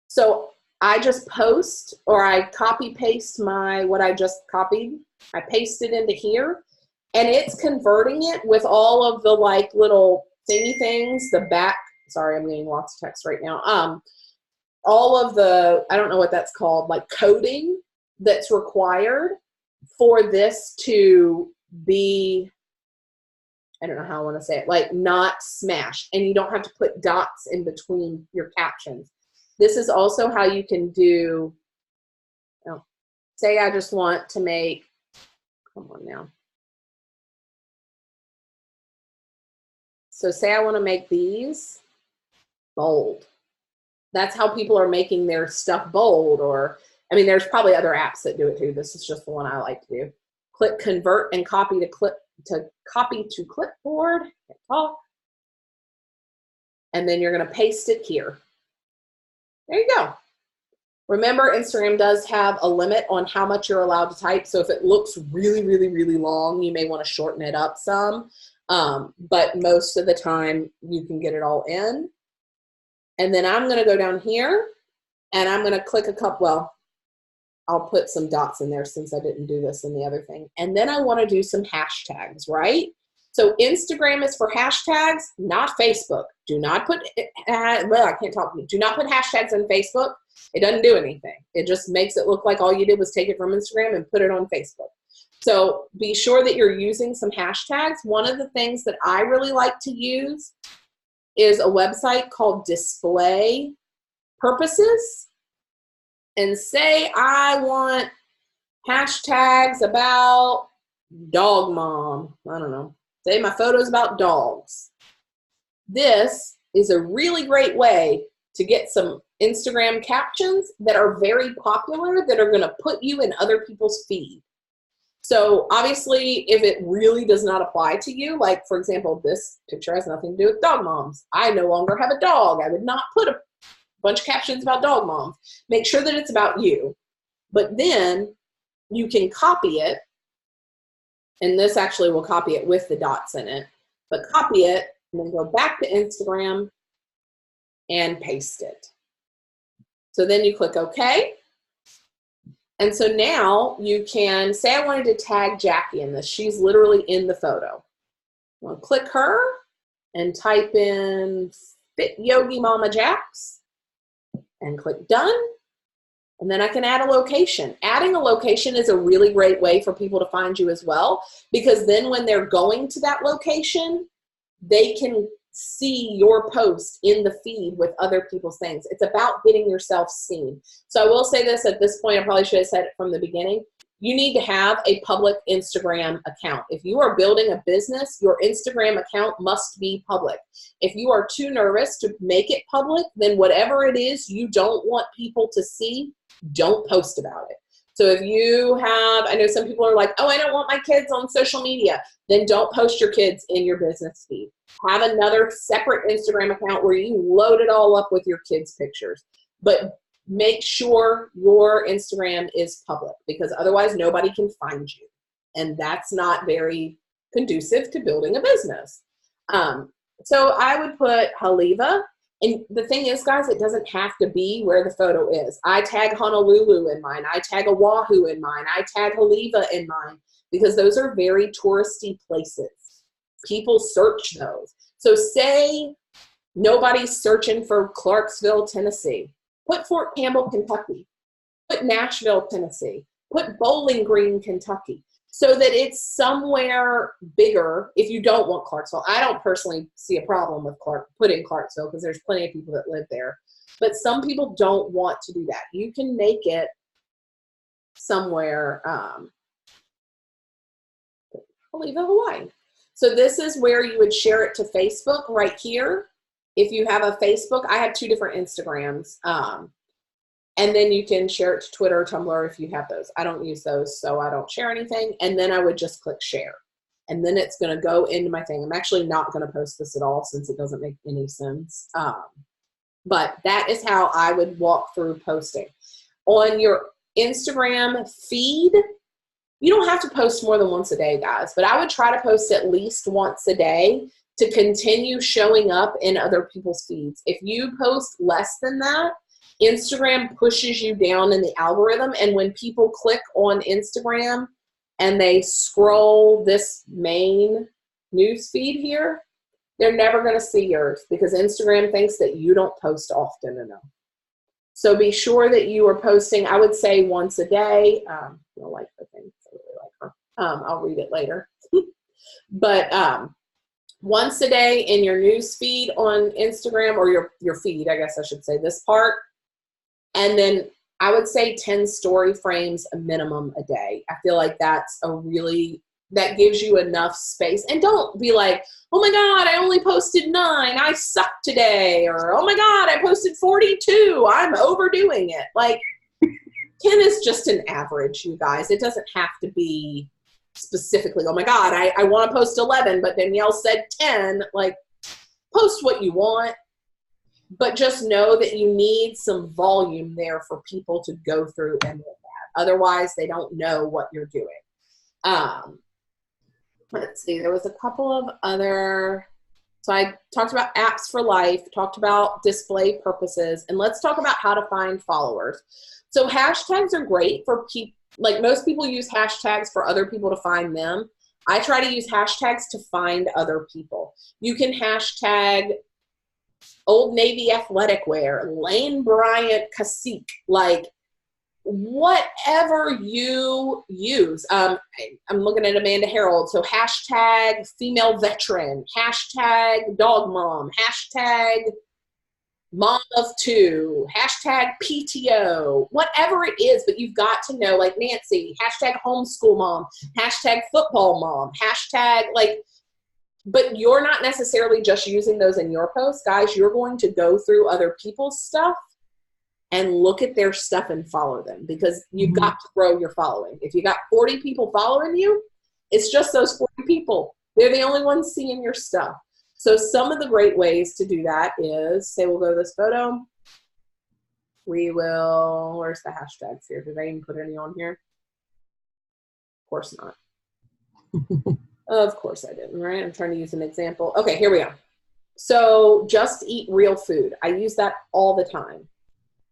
So I just post, or I copy paste what I just copied. I paste it into here, and it's converting it with all of the like little thingy things, the back. Sorry, I'm getting lots of text right now. All of the, I don't know what that's called, like coding that's required for this to be, I don't know how I want to say it, like not smashed. And you don't have to put dots in between your captions. This is also how you can do, say I just want to make Come on now. So say I want to make these bold. That's how people are making their stuff bold. Or, I mean, there's probably other apps that do it too. This is just the one I like to do. Click convert and copy to clipboard. Talk. And then you're going to paste it here. There you go. Remember, Instagram does have a limit on how much you're allowed to type. So if it looks really, really, really long, you may want to shorten it up some. But most of the time, you can get it all in. And then I'm going to go down here, and I'm going to click a couple. Well, I'll put some dots in there since I didn't do this in the other thing. And then I want to do some hashtags, right? So Instagram is for hashtags, not Facebook. Do not put, I can't talk. Do not put hashtags on Facebook. It doesn't do anything. It just makes it look like all you did was take it from Instagram and put it on Facebook. So be sure that you're using some hashtags. One of the things that I really like to use is a website called Display Purposes. And say I want hashtags about dog mom. I don't know. Say my photos about dogs. This is a really great way to get some Instagram captions that are very popular that are going to put you in other people's feed. So obviously, if it really does not apply to you, like for example, this picture has nothing to do with dog moms. I no longer have a dog. I would not put a bunch of captions about dog moms. Make sure that it's about you. But then you can copy it. And this actually will copy it with the dots in it. But copy it and then go back to Instagram and paste it. So then you click OK. And so now you can say I wanted to tag Jackie in this. She's literally in the photo. I'll click her and type in Fit Yogi Mama Jax and click done. And then I can add a location. Adding a location is a really great way for people to find you as well, because then when they're going to that location, they can see your post in the feed with other people's things. It's about getting yourself seen. So I will say this at this point, I probably should have said it from the beginning. You need to have a public Instagram account. If you are building a business, your Instagram account must be public. If you are too nervous to make it public, then whatever it is you don't want people to see, don't post about it. So if you have, I know some people are like, oh, I don't want my kids on social media, then don't post your kids in your business feed. Have another separate Instagram account where you load it all up with your kids' pictures. But make sure your Instagram is public, because otherwise nobody can find you. And that's not very conducive to building a business. So I would put Haliva. And the thing is, guys, it doesn't have to be where the photo is. I tag Honolulu in mine. I tag Oahu in mine. I tag Haliva in mine, because those are very touristy places. People search those. So say nobody's searching for Clarksville, Tennessee. Put Fort Campbell, Kentucky. Put Nashville, Tennessee. Put Bowling Green, Kentucky. So that it's somewhere bigger if you don't want Clarksville. I don't personally see a problem with putting Clarksville, because there's plenty of people that live there. But some people don't want to do that. You can make it somewhere, I'll leave it Hawaii. So this is where you would share it to Facebook right here. If you have a Facebook, I have 2 different Instagrams. And then you can share it to Twitter or Tumblr if you have those. I don't use those, so I don't share anything. And then I would just click share. And then it's going to go into my thing. I'm actually not going to post this at all since it doesn't make any sense. But that is how I would walk through posting. On your Instagram feed, you don't have to post more than once a day, guys. But I would try to post at least once a day to continue showing up in other people's feeds. If you post less than that, Instagram pushes you down in the algorithm, and when people click on Instagram and they scroll this main news feed here, they're never going to see yours, because Instagram thinks that you don't post often enough. So be sure that you are posting, I would say, once a day. I like the thing. I really like her. I'll read it later. But once a day in your news feed on Instagram, or your feed, I guess I should say, this part. And then I would say 10 story frames a minimum a day. I feel like that's that gives you enough space. And don't be like, oh my God, I only posted 9. I suck today. Or, oh my God, I posted 42. I'm overdoing it. Like 10 is just an average, you guys. It doesn't have to be specifically, oh my God, I want to post 11, but Danielle said 10. Like, post what you want, but just know that you need some volume there for people to go through and look at. Otherwise, they don't know what you're doing. Let's see, there was a couple of other, so I talked about apps for life, talked about display purposes, and let's talk about how to find followers. So hashtags are great for people, like most people use hashtags for other people to find them. I try to use hashtags to find other people. You can hashtag Old Navy athletic wear, Lane Bryant cacique, like whatever you use. I'm looking at Amanda Harold. So hashtag female veteran, hashtag dog mom, hashtag mom of 2, hashtag PTO, whatever it is, but you've got to know, like Nancy, hashtag homeschool mom, hashtag football mom, hashtag like, but you're not necessarily just using those in your posts, guys. You're going to go through other people's stuff and look at their stuff and follow them, because you've got to grow your following. If you got 40 people following you, it's just those 40 people. They're the only ones seeing your stuff. So some of the great ways to do that is, say we'll go to this photo. We will, where's the hashtags here? Did I even put any on here? Of course not. Of course I didn't, right? I'm trying to use an example. Okay, here we go. So just eat real food. I use that all the time.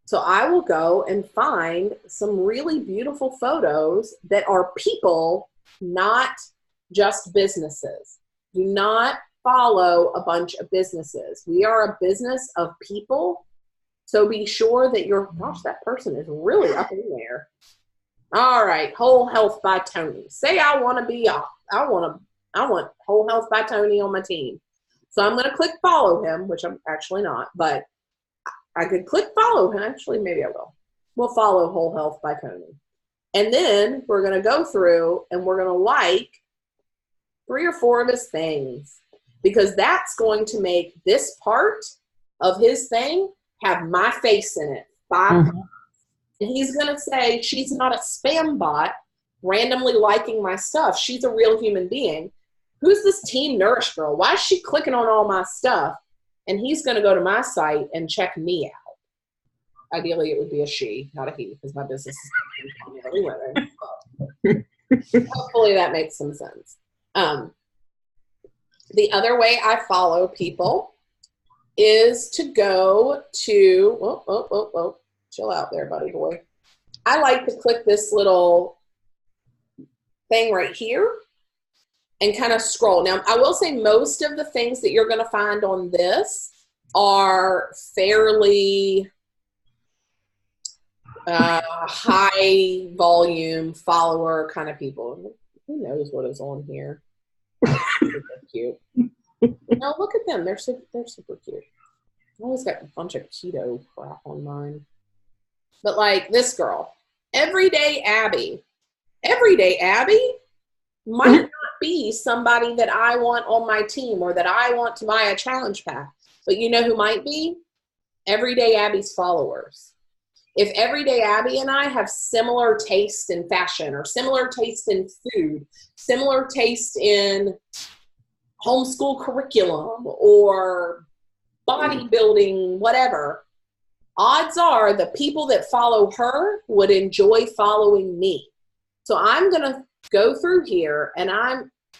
So I will go and find some really beautiful photos that are people, not just businesses. Do not follow a bunch of businesses. We are a business of people. So be sure that gosh, that person is really up in there. All right, Whole Health by Tony. Say I want Whole Health by Tony on my team. So I'm going to click follow him, which I'm actually not, but I could click follow him. Actually, maybe I will. We'll follow Whole Health by Tony. And then we're going to go through and we're going to like 3 or 4 of his things, because that's going to make this part of his thing have my face in it. And he's going to say, she's not a spam bot randomly liking my stuff. She's a real human being. Who's this Team Nourished girl? Why is she clicking on all my stuff? And he's going to go to my site and check me out. Ideally, it would be a she, not a he, because my business is primarily women. Hopefully that makes some sense. The other way I follow people is to go to, chill out there, buddy boy. I like to click this little thing right here and kind of scroll. Now, I will say most of the things that you're going to find on this are fairly high volume follower kind of people. Who knows what is on here? Super cute. No, look at them. They're super cute. I always got a bunch of keto crap on mine. But like this girl, Everyday Abby. Everyday Abby might not be somebody that I want on my team or that I want to buy a challenge pack. But you know who might be? Everyday Abby's followers. If Everyday Abby and I have similar taste in fashion or similar taste in food, similar taste in homeschool curriculum or bodybuilding, whatever, odds are the people that follow her would enjoy following me. So I'm going to go through here and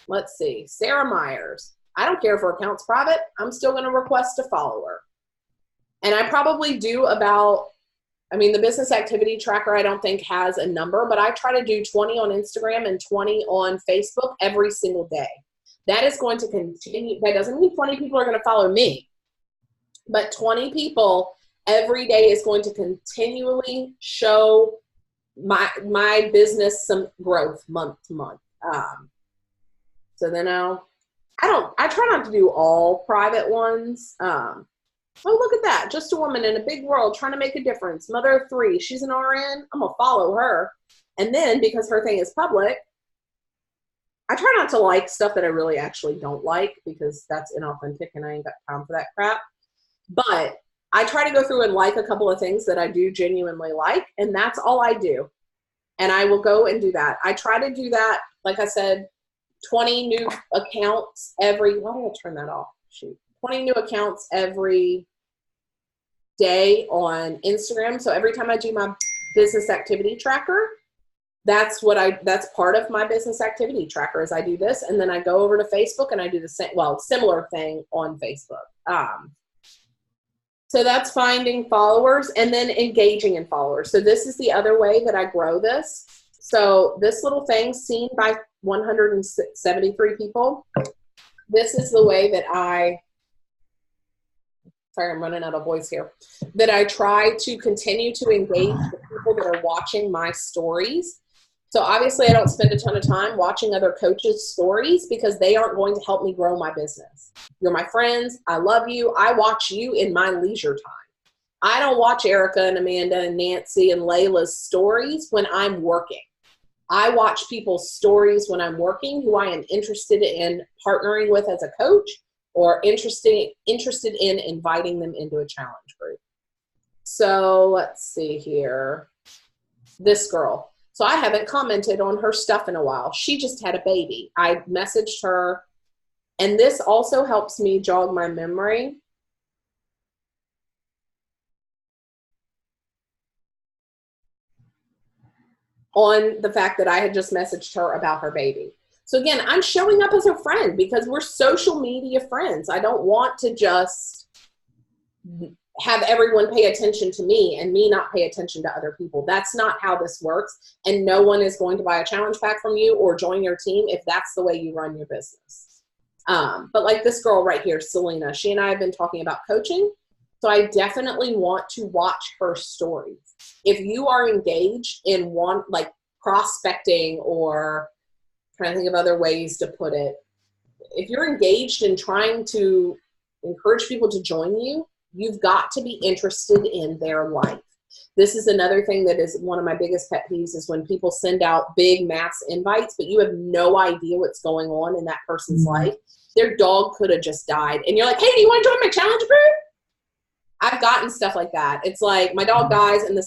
let's see, Sarah Myers. I don't care if her account's private. I'm still going to request a follower. And I probably do the business activity tracker I don't think has a number, but I try to do 20 on Instagram and 20 on Facebook every single day. That is going to continue. That doesn't mean 20 people are going to follow me, but 20 people every day is going to continually show my business some growth month to month. So then I try not to do all private ones. Oh, look at that. Just a woman in a big world trying to make a difference. Mother of 3. She's an RN. I'm going to follow her. And then because her thing is public, I try not to like stuff that I really actually don't like because that's inauthentic and I ain't got time for that crap. But I try to go through and like a couple of things that I do genuinely like, and that's all I do. And I will go and do that. I try to do that, like I said, 20 new accounts every, why did I turn that off? Shoot. 20 new accounts every day on Instagram. So every time I do my business activity tracker, that's part of my business activity tracker is I do this. And then I go over to Facebook and I do the same, similar thing on Facebook. So that's finding followers and then engaging in followers. So this is the other way that I grow this. So this little thing seen by 173 people. This is the way that sorry, I'm running out of voice here, that I try to continue to engage the people that are watching my stories. So obviously I don't spend a ton of time watching other coaches' stories because they aren't going to help me grow my business. You're my friends. I love you. I watch you in my leisure time. I don't watch Erica and Amanda and Nancy and Layla's stories when I'm working. I watch people's stories when I'm working who I am interested in partnering with as a coach or interested in inviting them into a challenge group. So let's see here. This girl. So I haven't commented on her stuff in a while. She just had a baby. I messaged her, and this also helps me jog my memory. On the fact that I had just messaged her about her baby. So again, I'm showing up as a friend because we're social media friends. I don't want to just have everyone pay attention to me and me not pay attention to other people. That's not how this works. And no one is going to buy a challenge pack from you or join your team if that's the way you run your business. But like this girl right here, Selena, she and I have been talking about coaching. So I definitely want to watch her stories. If you are engaged in like prospecting or trying to think of other ways to put it, if you're engaged in trying to encourage people to join you, you've got to be interested in their life. This is another thing that is one of my biggest pet peeves is when people send out big mass invites, but you have no idea what's going on in that person's life. Their dog could have just died. And you're like, hey, do you want to join my challenge group? I've gotten stuff like that. It's like my dog dies and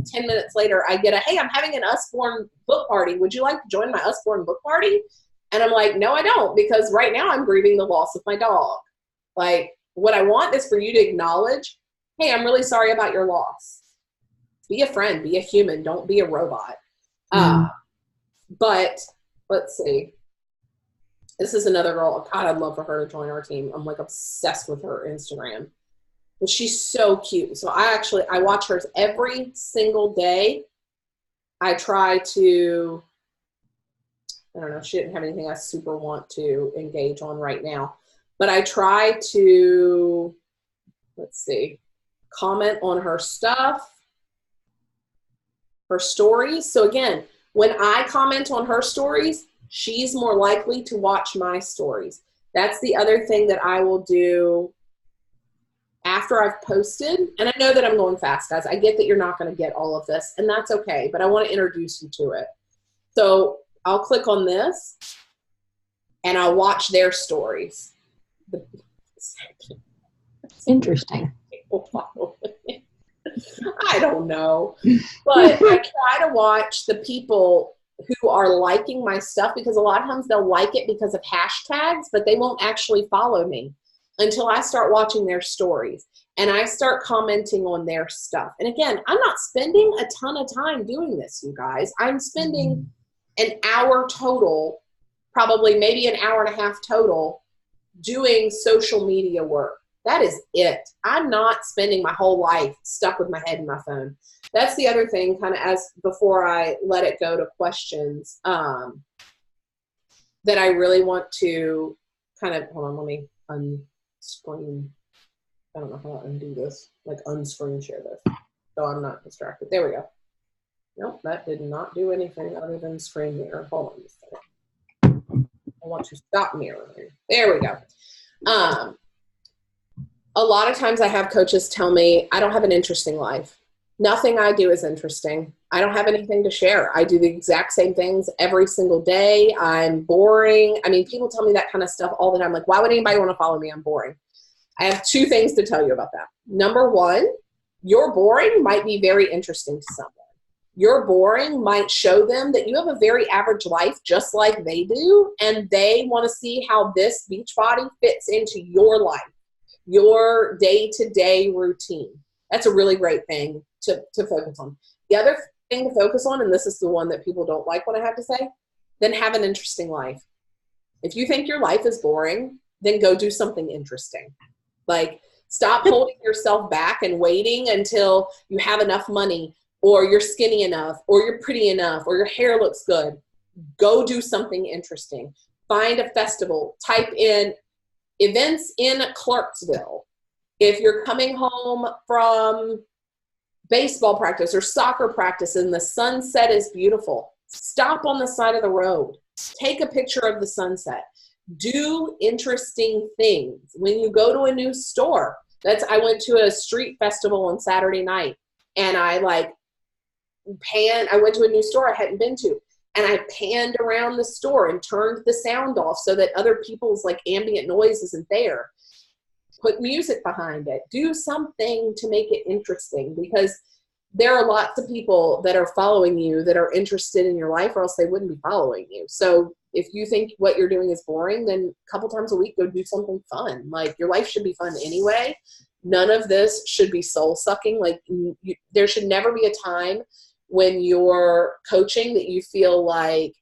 10 minutes later I get hey, I'm having an Usborne book party. Would you like to join my Usborne book party? And I'm like, no, I don't, because right now I'm grieving the loss of my dog. Like, what I want is for you to acknowledge, hey, I'm really sorry about your loss. Be a friend, be a human, don't be a robot. But let's see. This is another girl. God, I'd love for her to join our team. I'm like obsessed with her Instagram. But she's so cute. So I watch hers every single day. I try to, I don't know, she didn't have anything I super want to engage on right now. But I try to, let's see, comment on her stuff, her stories. So again, when I comment on her stories, she's more likely to watch my stories. That's the other thing that I will do after I've posted. And I know that I'm going fast, guys. I get that you're not going to get all of this, and that's okay, but I want to introduce you to it. So I'll click on this, and I'll watch their stories. Interesting. I don't know. But I try to watch the people who are liking my stuff because a lot of times they'll like it because of hashtags, but they won't actually follow me until I start watching their stories and I start commenting on their stuff. And again, I'm not spending a ton of time doing this, you guys. I'm spending an hour total, probably maybe an hour and a half total, doing social media work. That is it. I'm not spending my whole life stuck with my head in my phone. That's the other thing, kind of as before I let it go to questions, that I really want to kind of, hold on, let me unscreen. I don't know how to undo this, like unscreen share this, so I'm not distracted. There we go. Nope, that did not do anything other than screen mirror. Hold on a second. I want to stop mirroring. There we go. A lot of times I have coaches tell me, I don't have an interesting life. Nothing I do is interesting. I don't have anything to share. I do the exact same things every single day. I'm boring. I mean, people tell me that kind of stuff all the time. Like, why would anybody want to follow me? I'm boring. I have two things to tell you about that. Number one, your boring might be very interesting to someone. Your boring might show them that you have a very average life just like they do, and they want to see how this Beachbody fits into your life, your day-to-day routine. That's a really great thing to focus on. The other thing to focus on, and this is the one that people don't like when I have to say, then have an interesting life. If you think your life is boring, then go do something interesting. Like, stop holding yourself back and waiting until you have enough money, or you're skinny enough, or you're pretty enough, or your hair looks good. Go do something interesting. Find a festival. Type in events in Clarksville. If you're coming home from baseball practice or soccer practice and the sunset is beautiful, stop on the side of the road. Take a picture of the sunset. Do interesting things. When you go to a new store, I went to a street festival on Saturday night, and I went to a new store I hadn't been to, and I panned around the store and turned the sound off so that other people's like ambient noise isn't there. Put music behind it. Do something to make it interesting, because there are lots of people that are following you that are interested in your life, or else they wouldn't be following you. So if you think what you're doing is boring, then a couple times a week, go do something fun. Like, your life should be fun anyway. None of this should be soul sucking. Like, there should never be a time when you're coaching that you feel like,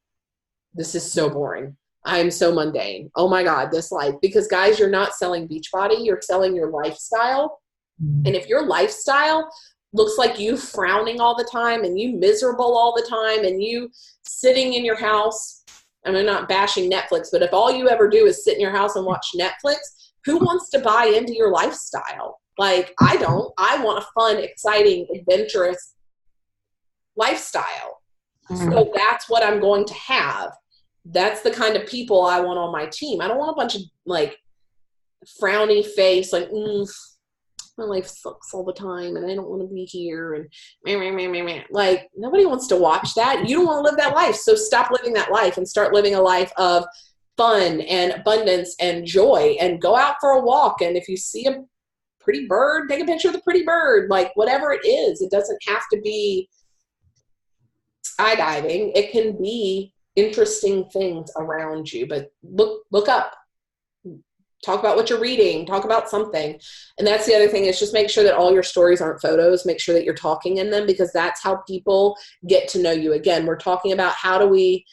this is so boring. I'm so mundane. Oh my God, this life. Because guys, you're not selling Beachbody, you're selling your lifestyle. And if your lifestyle looks like you frowning all the time, and you miserable all the time, and you sitting in your house, I mean, I'm not bashing Netflix, but if all you ever do is sit in your house and watch Netflix, who wants to buy into your lifestyle? Like, I don't. I want a fun, exciting, adventurous lifestyle. So that's what I'm going to have. That's the kind of people I want on my team. I don't want a bunch of like frowny face, like, my life sucks all the time and I don't want to be here, and like, nobody wants to watch that. You don't want to live that life. So stop living that life and start living a life of fun and abundance and joy, and go out for a walk. And if you see a pretty bird, take a picture of the pretty bird. Like, whatever it is, it doesn't have to be skydiving. It can be interesting things around you, but look up. Talk about what you're reading. Talk about something. And that's the other thing, is just make sure that all your stories aren't photos. Make sure that you're talking in them, because that's how people get to know you. Again, we're talking about how do we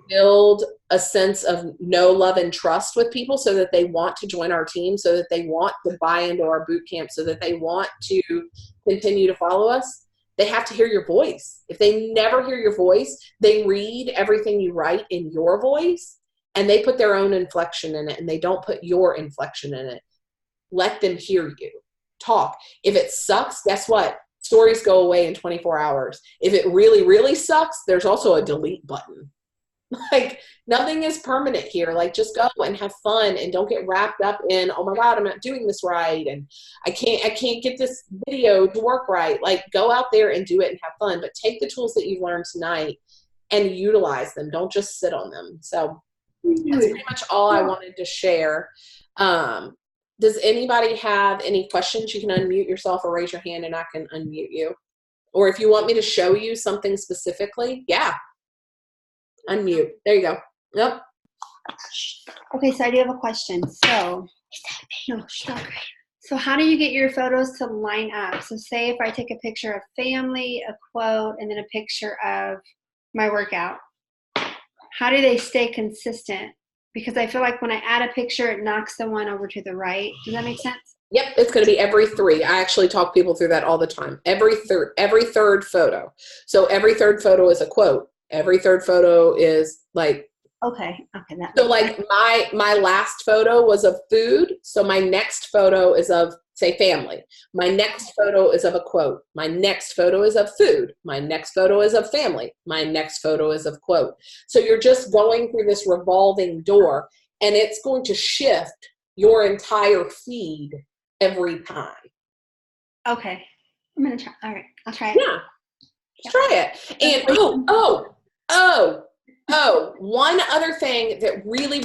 build a sense of know, love, and trust with people so that they want to join our team, so that they want to buy into our boot camp, so that they want to continue to follow us. They have to hear your voice. If they never hear your voice, they read everything you write in your voice, and they put their own inflection in it, and they don't put your inflection in it. Let them hear you talk. If it sucks, guess what? Stories go away in 24 hours. If it really, really sucks, there's also a delete button. Like, nothing is permanent here. Like, just go and have fun, and don't get wrapped up in, oh my God, I'm not doing this right, and I can't get this video to work right. Like, go out there and do it and have fun, but take the tools that you've learned tonight and utilize them. Don't just sit on them. So that's pretty much all I wanted to share. Does anybody have any questions? You can unmute yourself or raise your hand and I can unmute you. Or if you want me to show you something specifically, yeah. Unmute. There you go. Yep. Okay, so I do have a question. So, so how do you get your photos to line up? So say if I take a picture of family, a quote, and then a picture of my workout, how do they stay consistent? Because I feel like when I add a picture, it knocks the one over to the right. Does that make sense? Yep, it's going to be every three. I actually talk people through that all the time. Every third photo. So every third photo is a quote. Every third photo is like, okay. So like my last photo was of food. So my next photo is of, say, family. My next photo is of a quote. My next photo is of food. My next photo is of family. My next photo is of quote. So you're just going through this revolving door, and it's going to shift your entire feed every time. Okay. I'm going to try. All right. I'll try it. Yeah. Just try it. And one other thing that really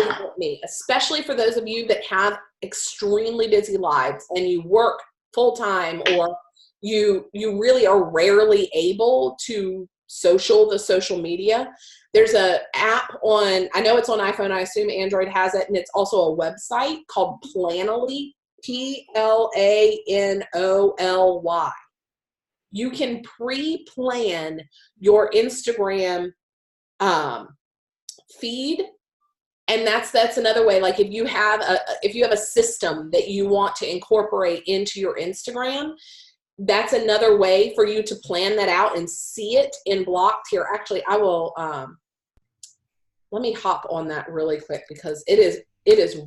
helped me, especially for those of you that have extremely busy lives and you work full time, or you really are rarely able to the social media. There's a app on, I know it's on iPhone, I assume Android has it, and it's also a website called Planoly, Planoly. You can pre-plan your Instagram feed, and that's another way. Like if you have a system that you want to incorporate into your Instagram, that's another way for you to plan that out and see it in blocks. Here, actually, I will let me hop on that really quick, because it is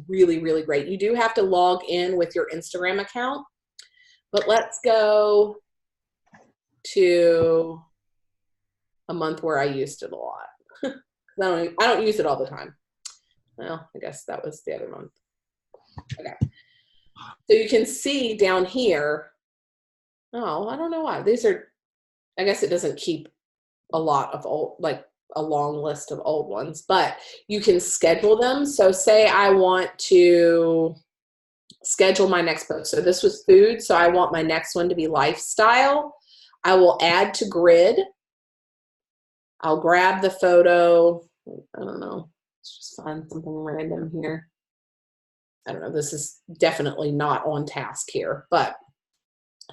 really great. You do have to log in with your Instagram account, but let's go to a month where I used it a lot. I don't use it all the time. Well, I guess that was the other month. Okay. So you can see down here, oh, I don't know why. These are, I guess it doesn't keep a lot of old, like a long list of old ones, but you can schedule them. So say I want to schedule my next post. So this was food, so I want my next one to be lifestyle. I will add to grid. I'll grab the photo. I don't know. Let's just find something random here. I don't know. This is definitely not on task here, but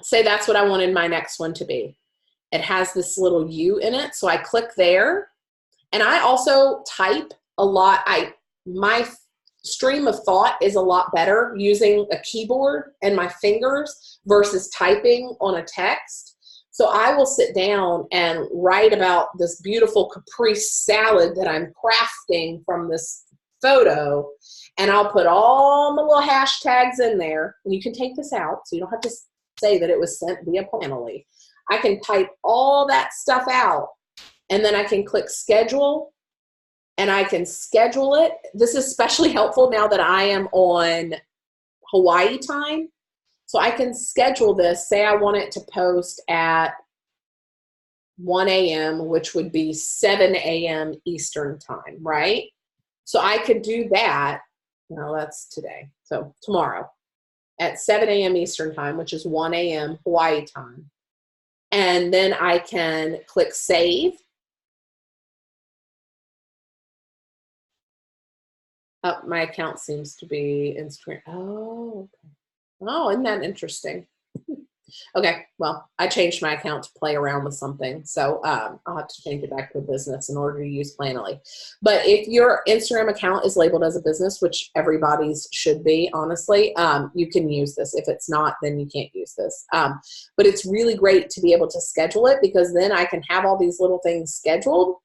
say that's what I wanted my next one to be. It has this little U in it. So I click there, and I also type a lot. My stream of thought is a lot better using a keyboard and my fingers versus typing on a text. So I will sit down and write about this beautiful caprese salad that I'm crafting from this photo, and I'll put all my little hashtags in there. And you can take this out, so you don't have to say that it was sent via Planoly. I can type all that stuff out, and then I can click schedule, and I can schedule it. This is especially helpful now that I am on Hawaii time. So I can schedule this. Say I want it to post at 1 a.m., which would be 7 a.m. Eastern time, right? So I could do that. No, that's today. So tomorrow at 7 a.m. Eastern time, which is 1 a.m. Hawaii time. And then I can click save. Oh, my account seems to be Instagram. Oh, okay. Oh, isn't that interesting? Okay, well, I changed my account to play around with something, so I'll have to change it back to a business in order to use Planoly. But if your Instagram account is labeled as a business, which everybody's should be, honestly, you can use this. If it's not, then you can't use this. But it's really great to be able to schedule it, because then I can have all these little things scheduled,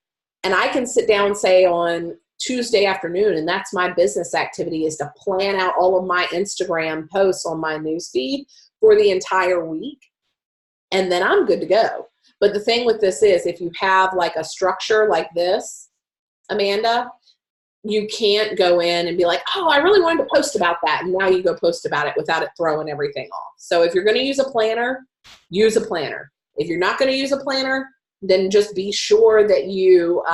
and I can sit down, say, on Tuesday afternoon, and that's my business activity, is to plan out all of my Instagram posts on my newsfeed for the entire week, and then I'm good to go. But the thing with this is, if you have like a structure like this, Amanda, you can't go in and be like, oh, I really wanted to post about that, and now you go post about it without it throwing everything off. So if you're going to use a planner, use a planner. If you're not going to use a planner, then just be sure that you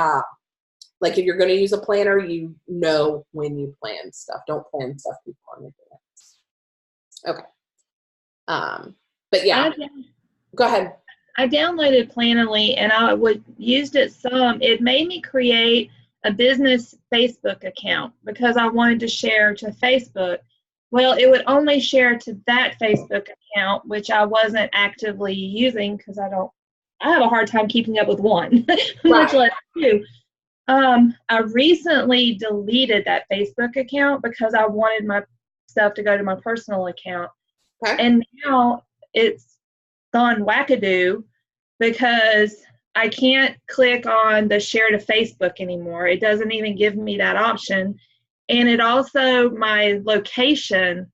like, if you're going to use a planner, you know when you plan stuff. Don't plan stuff before you do it. Okay. But yeah, go ahead. I downloaded Planoly, and I used it some. It made me create a business Facebook account because I wanted to share to Facebook. Well, it would only share to that Facebook account, which I wasn't actively using because I have a hard time keeping up with one, much less two. I recently deleted that Facebook account because I wanted my stuff to go to my personal account. Okay. And now it's gone wackadoo because I can't click on the share to Facebook anymore. It doesn't even give me that option. And it also, my location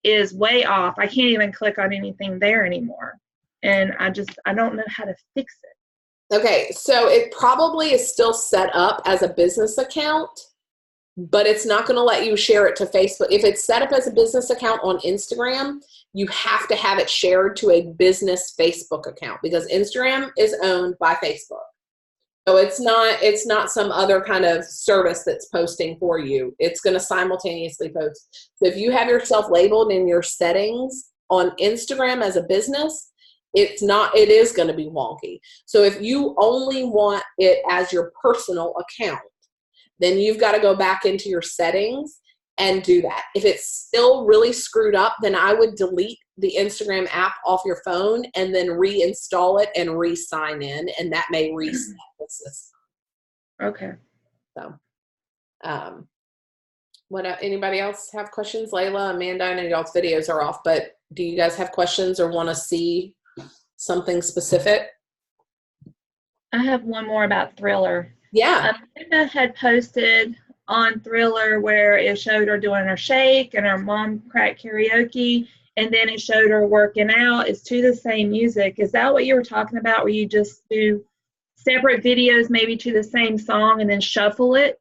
is way off. I can't even click on anything there anymore. And I don't know how to fix it. Okay, so it probably is still set up as a business account. but it's not going to let you share it to Facebook. If it's set up as a business account on Instagram, you have to have it shared to a business Facebook account because Instagram is owned by Facebook. So it's not some other kind of service that's posting for you. It's going to simultaneously post. So if you have yourself labeled in your settings on Instagram as a business, it is going to be wonky. So if you only want it as your personal account, then you've got to go back into your settings and do that. If it's still really screwed up, then I would delete the Instagram app off your phone and then reinstall it and re-sign in, and that may reset the system. Okay. So, anybody else have questions? Layla, Amanda, I know y'all's videos are off, but do you guys have questions or want to see something specific? I have one more about Thriller. Yeah. Amanda had posted on Thriller where it showed her doing her shake and her mom cracked karaoke, and then it showed her working out. It's to the same music. Is that what you were talking about, where you just do separate videos maybe to the same song and then shuffle it?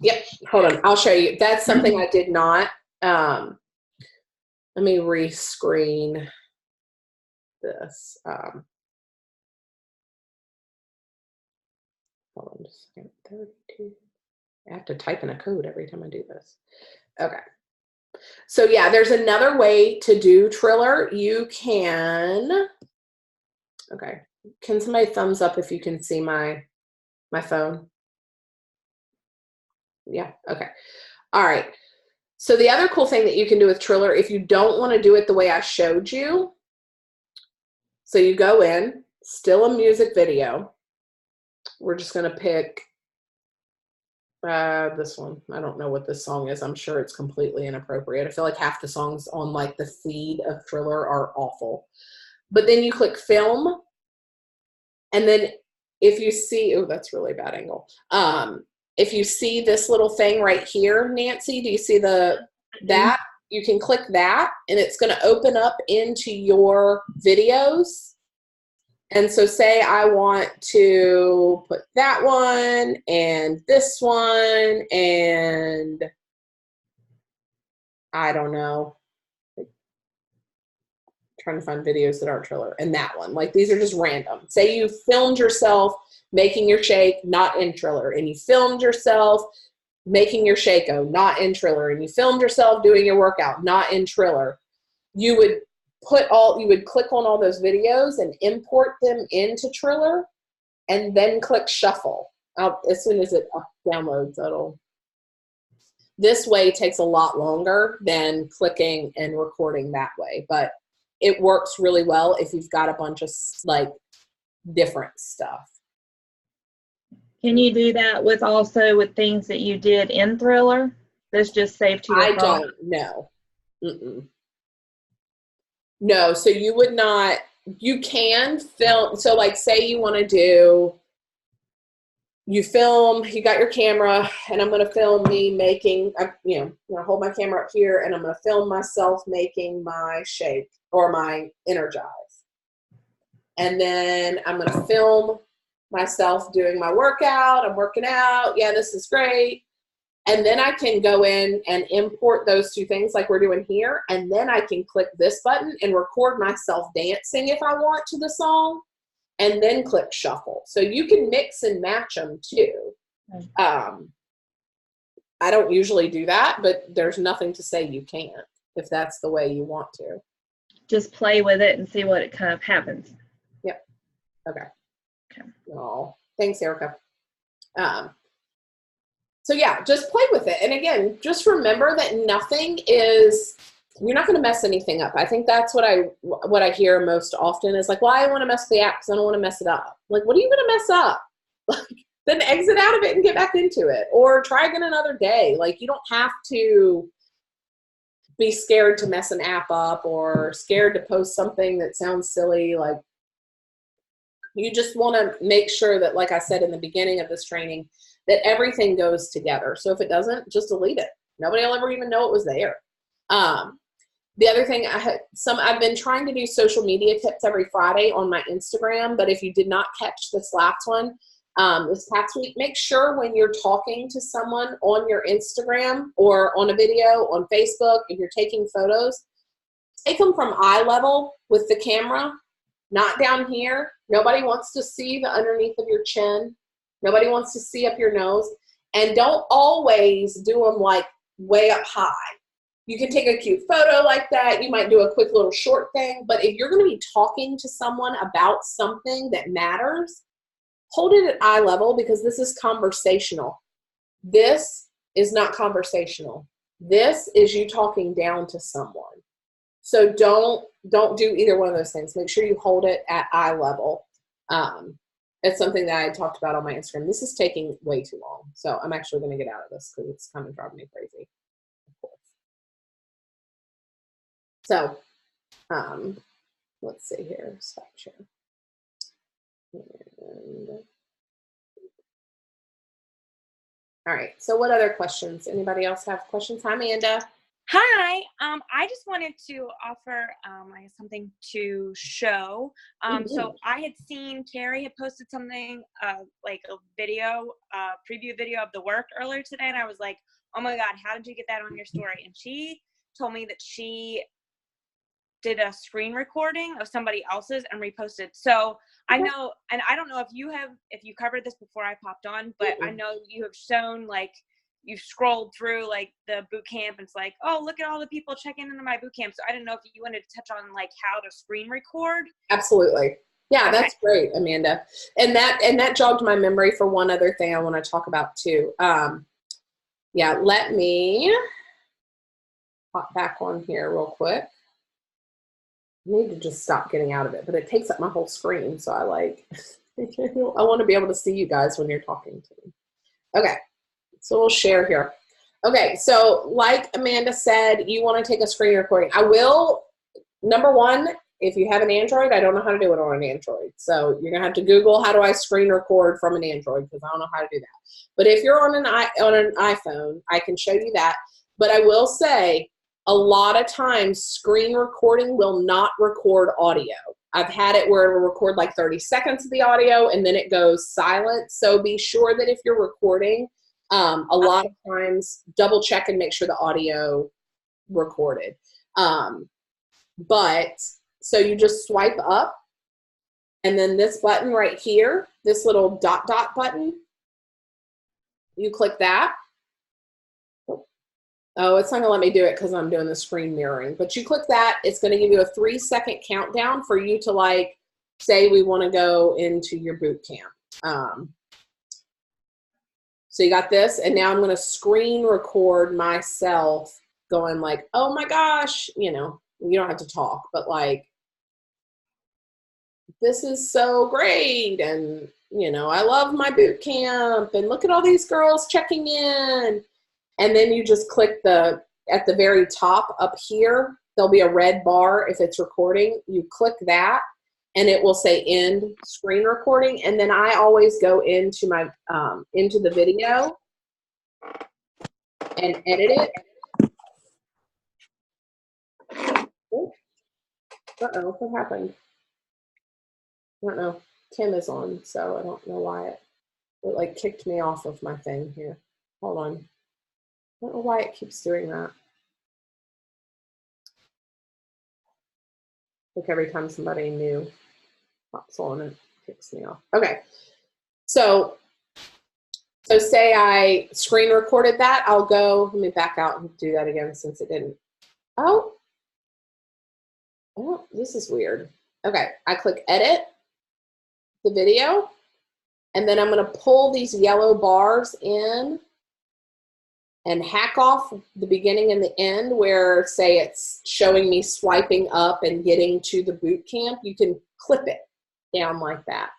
Yep. Hold on. I'll show you. That's something I did not. Let me rescreen this. Hold on just a second. 32. I have to type in a code every time I do this. Okay. So yeah, there's another way to do Triller. You can, okay. Can somebody thumbs up if you can see my phone? Yeah, okay. All right. So the other cool thing that you can do with Triller, if you don't want to do it the way I showed you, so you go in, still a music video. We're just going to pick this one. I don't know what this song is. I'm sure it's completely inappropriate. I feel like half the songs on like the feed of Triller are awful. But then you click film, and then if you see, oh, that's really bad angle. If you see this little thing right here, Nancy, do you see that? You can click that, and it's going to open up into your videos. And so say I want to put that one and this one and I don't know, trying to find videos that aren't Triller, and that one. Like these are just random. Say you filmed yourself making your shake, not in Triller, and you filmed yourself making your Shake-O, not in Triller, and you filmed yourself doing your workout, not in Triller. You would click on all those videos and import them into Triller and then click shuffle. As soon as it downloads, this way takes a lot longer than clicking and recording that way, but it works really well if you've got a bunch of like different stuff. Can you do that with things that you did in Thriller? That's just saved to your phone? I don't know. No, so you would not, you can film, so like say you want to do, you got your camera, and I'm going to film me making, I'm going to hold my camera up here, and I'm going to film myself making my shake or my Energize. And then I'm going to film myself doing my workout. I'm working out. Yeah, this is great. And then I can go in and import those two things like we're doing here. And then I can click this button and record myself dancing if I want to the song, and then click shuffle. So you can mix and match them too. I don't usually do that, but there's nothing to say you can't if that's the way you want to. Just play with it and see what it kind of happens. Yep. Okay. Oh, thanks, Erica. So yeah, just play with it. And again, just remember that you're not going to mess anything up. I think that's what I hear most often is like, well, I want to mess with the app because I don't want to mess it up. Like, what are you going to mess up? Then exit out of it and get back into it, or try again another day. Like, you don't have to be scared to mess an app up or scared to post something that sounds silly. Like, you just want to make sure that, like I said in the beginning of this training, that everything goes together. So if it doesn't, just delete it. Nobody will ever even know it was there. The other thing, I've been trying to do social media tips every Friday on my Instagram, but if you did not catch this last one, this past week. Make sure when you're talking to someone on your Instagram or on a video on Facebook, if you're taking photos, take them from eye level with the camera, not down here. Nobody wants to see the underneath of your chin. Nobody wants to see up your nose. And don't always do them like way up high. You can take a cute photo like that. You might do a quick little short thing. But if you're going to be talking to someone about something that matters, hold it at eye level, because this is conversational. This is not conversational. This is you talking down to someone. So don't do either one of those things. Make sure you hold it at eye level. It's something that I talked about on my Instagram. This is taking way too long. So I'm actually going to get out of this because it's kind of driving me crazy. So let's see here. Stop share. And, all right. So what other questions? Anybody else have questions? Hi, Amanda. Hi, I just wanted to offer I guess something to show. So I had seen Carrie had posted something like a video, preview video of the work earlier today, and I was like, oh my God, how did you get that on your story? And she told me that she did a screen recording of somebody else's and reposted. So I know, and I don't know if you covered this before I popped on, but I know you have shown, like, you've scrolled through like the boot camp and it's like, oh, look at all the people checking into my boot camp. So I didn't know if you wanted to touch on like how to screen record. Absolutely. Yeah, Okay. That's great, Amanda. And that jogged my memory for one other thing I want to talk about too. Yeah, let me pop back on here real quick. I need to just stop getting out of it, but it takes up my whole screen. So I want to be able to see you guys when you're talking to me. Okay. So we'll share here. Okay, so like Amanda said, you want to take a screen recording. I will, number one, if you have an Android, I don't know how to do it on an Android. So you're going to have to Google, how do I screen record from an Android, because I don't know how to do that. But if you're on an iPhone, I can show you that. But I will say, a lot of times, screen recording will not record audio. I've had it where it will record like 30 seconds of the audio, and then it goes silent. So be sure that if you're recording, a lot of times double check and make sure the audio recorded. But so you just swipe up, and then this button right here, this little dot button, you click that. Oh, it's not gonna let me do it because I'm doing the screen mirroring, but you click that, it's gonna give you a 3-second countdown for you to, like, say we wanna go into your boot camp. So you got this, and now I'm going to screen record myself going like, oh my gosh, you don't have to talk, but like, this is so great, and I love my boot camp, and look at all these girls checking in. And then you just click at the very top up here, there'll be a red bar if it's recording. You click that, and it will say end screen recording. And then I always go into my into the video and edit it. Oh, uh-oh, what happened? I don't know. Tim is on, so I don't know why it like kicked me off of my thing here. Hold on. I don't know why it keeps doing that. Like every time somebody new pops on, it kicks me off. Okay. So say I screen recorded that. I'll go, let me back out and do that again since it didn't. Oh, this is weird. Okay, I click edit the video, and then I'm going to pull these yellow bars in and hack off the beginning and the end where, say, it's showing me swiping up and getting to the boot camp. You can clip it down like that.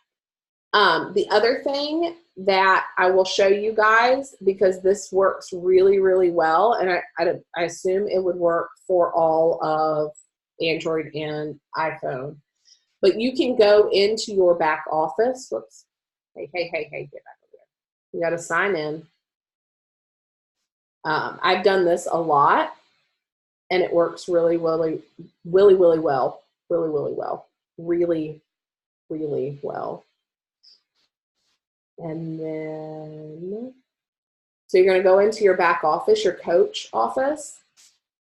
The other thing that I will show you guys, because this works really, really well, and I assume it would work for all of Android and iPhone, but you can go into your back office. Whoops. Hey, get back over there. You got to sign in. I've done this a lot, and it works really well. And then, so you're going to go into your back office, your coach office,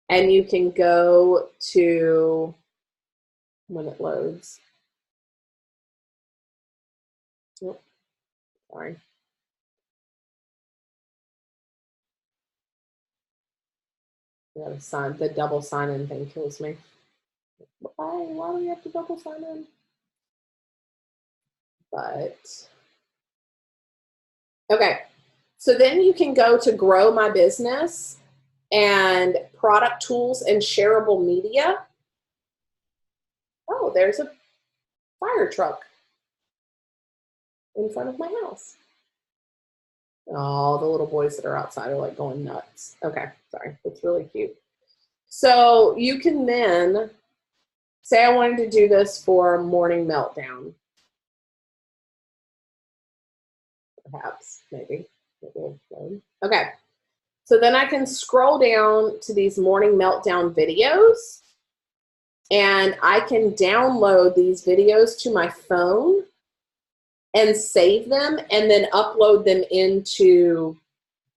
and you can go to, when it loads. Oh, sorry. The double sign in thing kills me. Why do we have to double sign in? But, okay. So then you can go to grow my business and product tools and shareable media. Oh, there's a fire truck in front of my house. Oh, the little boys that are outside are like going nuts. Okay, sorry, that's really cute. So you can then say I wanted to do this for morning meltdown. Perhaps, maybe. Okay, so then I can scroll down to these morning meltdown videos, and I can download these videos to my phone and save them and then upload them into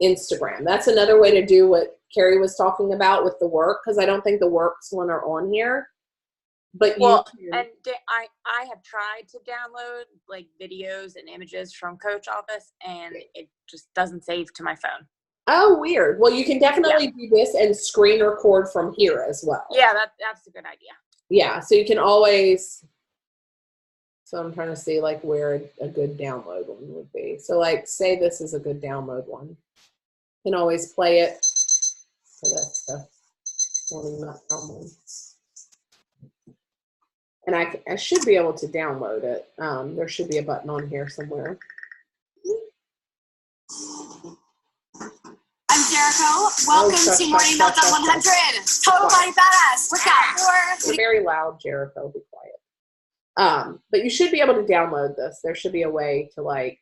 Instagram. That's another way to do what Carrie was talking about with the work, because I don't think the works one are on here. But well, and I have tried to download like videos and images from Coach Office, and it just doesn't save to my phone. Oh, weird. Well, you can definitely do this and screen record from here as well. Yeah, that's a good idea. Yeah, so you can always, so I'm trying to see like where a good download one would be. So like say this is a good download one. You can always play it. So that's the morning meltdown one. And I should be able to download it. There should be a button on here somewhere. I'm Jericho. Welcome to Morning Meltdown 100. Total Body Badass. What's that? You're very loud, Jericho. Be quiet. But you should be able to download this. There should be a way to like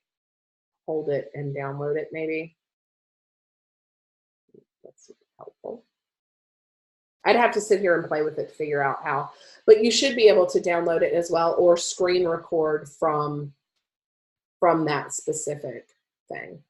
hold it and download it, maybe. That's helpful. I'd have to sit here and play with it to figure out how. But you should be able to download it as well, or screen record from that specific thing.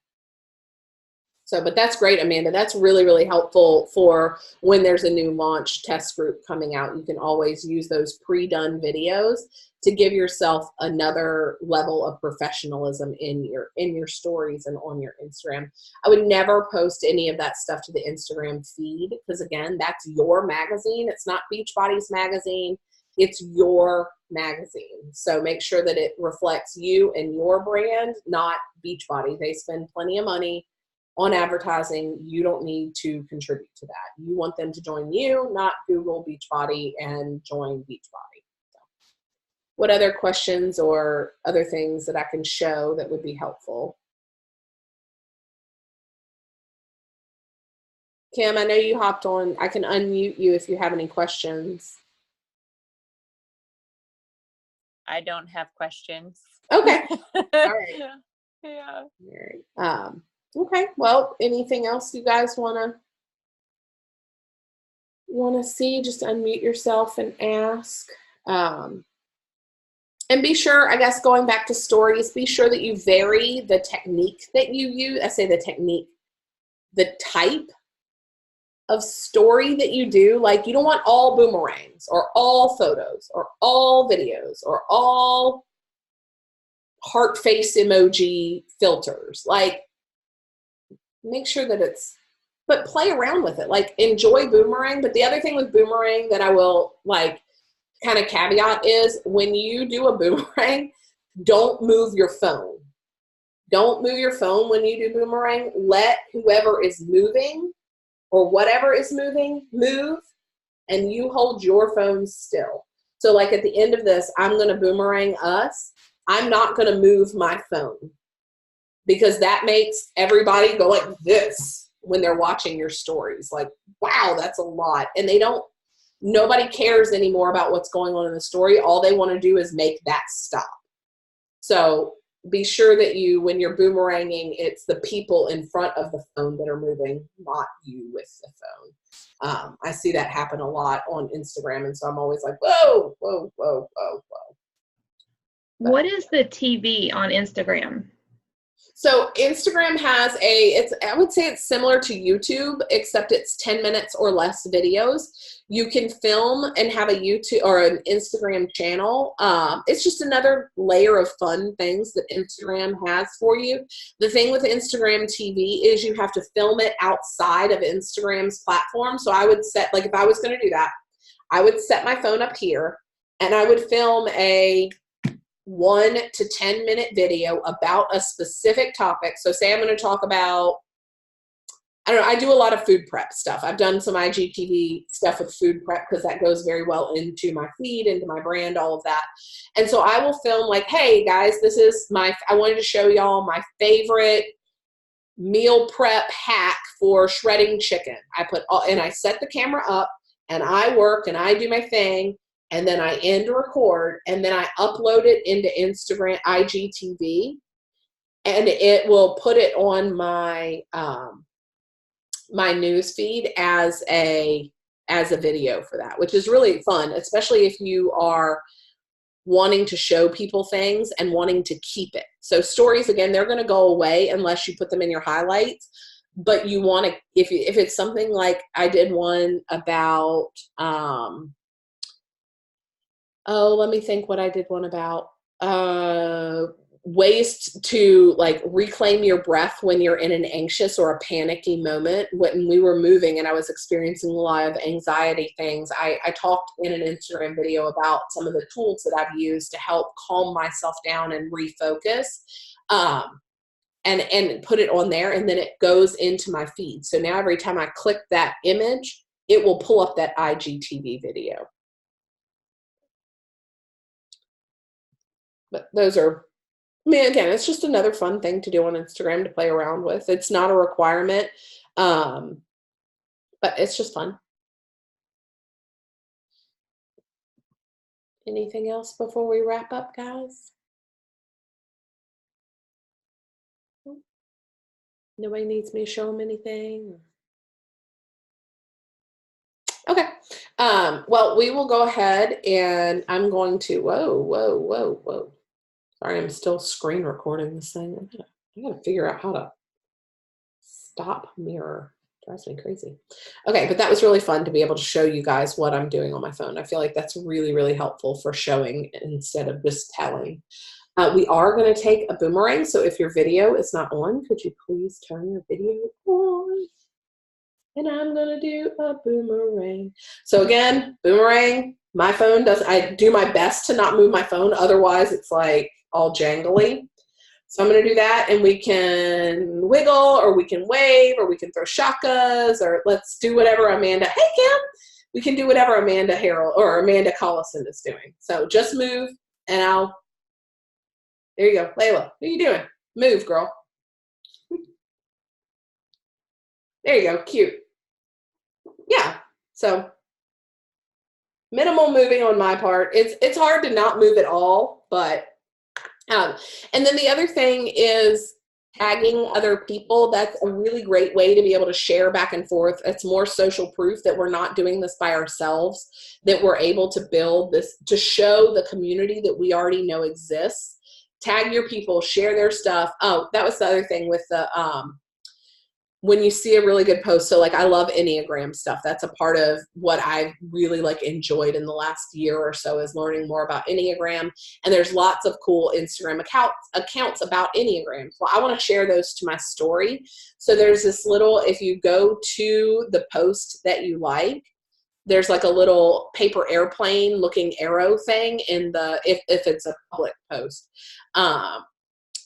So, but that's great, Amanda. That's really, really helpful for when there's a new launch test group coming out. You can always use those pre-done videos to give yourself another level of professionalism in your stories and on your Instagram. I would never post any of that stuff to the Instagram feed because, again, that's your magazine. It's not Beachbody's magazine. It's your magazine. So make sure that it reflects you and your brand, not Beachbody. They spend plenty of money on advertising. You don't need to contribute to that. You want them to join you, not Google Beachbody and join Beachbody. So, what other questions or other things that I can show that would be helpful? Kim, I know you hopped on. I can unmute you if you have any questions. I don't have questions. Okay. All right. Yeah. All right. Okay. Well, anything else you guys want to see? Just unmute yourself and ask. And be sure, I guess, going back to stories, be sure that you vary the technique that you use. I say the technique, the type of story that you do. Like, you don't want all boomerangs or all photos or all videos or all heart face emoji filters. Like, make sure that but play around with it. Like, enjoy boomerang. But the other thing with boomerang that I will like kind of caveat is when you do a boomerang, don't move your phone. Don't move your phone when you do boomerang. Let whoever is moving or whatever is moving, move, and you hold your phone still. So like at the end of this, I'm going to boomerang us. I'm not going to move my phone because that makes everybody go like this when they're watching your stories. Like, wow, that's a lot. And nobody cares anymore about what's going on in the story. All they want to do is make that stop. So be sure that when you're boomeranging, it's the people in front of the phone that are moving, not you with the phone. I see that happen a lot on Instagram, and so I'm always like, whoa, whoa, whoa, whoa, whoa. What is the TV on Instagram? So Instagram has I would say it's similar to YouTube, except it's 10 minutes or less videos. You can film and have a YouTube or an Instagram channel. It's just another layer of fun things that Instagram has for you. The thing with Instagram TV is you have to film it outside of Instagram's platform. So I would set, like if I was going to do that, I would set my phone up here and I would film a 1 to 10 minute video about a specific topic. So say I'm going to talk about, I don't know, I do a lot of food prep stuff. I've done some IGTV stuff with food prep because that goes very well into my feed, into my brand, all of that. And so I will film like, hey guys, I wanted to show y'all my favorite meal prep hack for shredding chicken. I set the camera up and I work and I do my thing. And then I end record, and then I upload it into Instagram, IGTV, and it will put it on my my news feed as a video for that, which is really fun, especially if you are wanting to show people things and wanting to keep it. So stories, again, they're going to go away unless you put them in your highlights. But you want to, if it's something like I did one about. Let me think what I did one about. Ways to like reclaim your breath when you're in an anxious or a panicky moment. When we were moving and I was experiencing a lot of anxiety things, I talked in an Instagram video about some of the tools that I've used to help calm myself down and refocus. And put it on there, and then it goes into my feed. So now every time I click that image, it will pull up that IGTV video. But those are, I mean, again, it's just another fun thing to do on Instagram to play around with. It's not a requirement, but it's just fun. Anything else before we wrap up, guys? Nobody needs me to show them anything? Okay. Well, we will go ahead and I'm going to, whoa. Sorry, I'm still screen recording this thing. I gotta figure out how to stop mirror. Drives me crazy. Okay, but that was really fun to be able to show you guys what I'm doing on my phone. I feel like that's really, really helpful for showing instead of just telling. We are going to take a boomerang, so if your video is not on, could you please turn your video on? And I'm going to do a boomerang. So again, boomerang, my phone does, I do my best to not move my phone, otherwise it's like all jangly. So I'm going to do that, and we can wiggle, or we can wave, or we can throw shakas, or let's do whatever Amanda, hey Kim, we can do whatever Amanda Harrell or Amanda Collison is doing. So just move, and there you go. Layla, what are you doing? Move, girl. There you go, cute. Yeah, so minimal moving on my part. It's hard to not move at all, but and then the other thing is tagging other people. That's a really great way to be able to share back and forth. It's more social proof that we're not doing this by ourselves, that we're able to build this, to show the community that we already know exists. Tag your people, share their stuff. Oh, that was the other thing with the when you see a really good post. So like I love Enneagram stuff. That's a part of what I've really like enjoyed in the last year or so, is learning more about Enneagram. And there's lots of cool Instagram accounts about Enneagram. Well, I want to share those to my story. So there's this little, if you go to the post that you like, there's like a little paper airplane looking arrow thing in the, if it's a public post,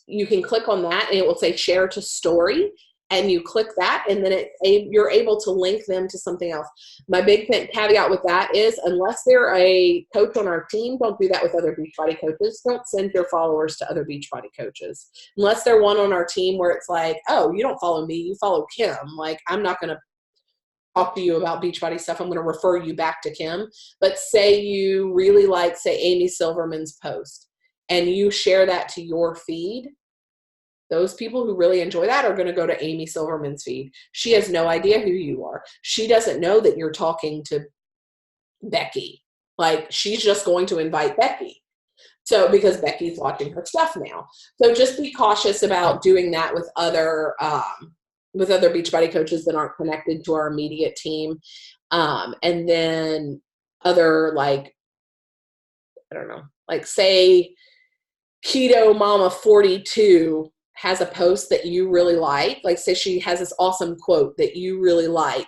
you can click on that and it will say share to story. And you click that, and then you're able to link them to something else. My big caveat with that is, unless they're a coach on our team, don't do that with other Beachbody coaches. Don't send your followers to other Beachbody coaches. Unless they're one on our team where it's like, oh, you don't follow me, you follow Kim. Like, I'm not going to talk to you about Beachbody stuff. I'm going to refer you back to Kim. But say you really like, say, Amy Silverman's post, and you share that to your feed, those people who really enjoy that are going to go to Amy Silverman's feed. She has no idea who you are. She doesn't know that you're talking to Becky. Like, she's just going to invite Becky. So because Becky's watching her stuff now. So just be cautious about doing that with other Beachbody coaches that aren't connected to our immediate team. And then other, like, I don't know, like say Keto Mama 42 has a post that you really like say she has this awesome quote that you really like,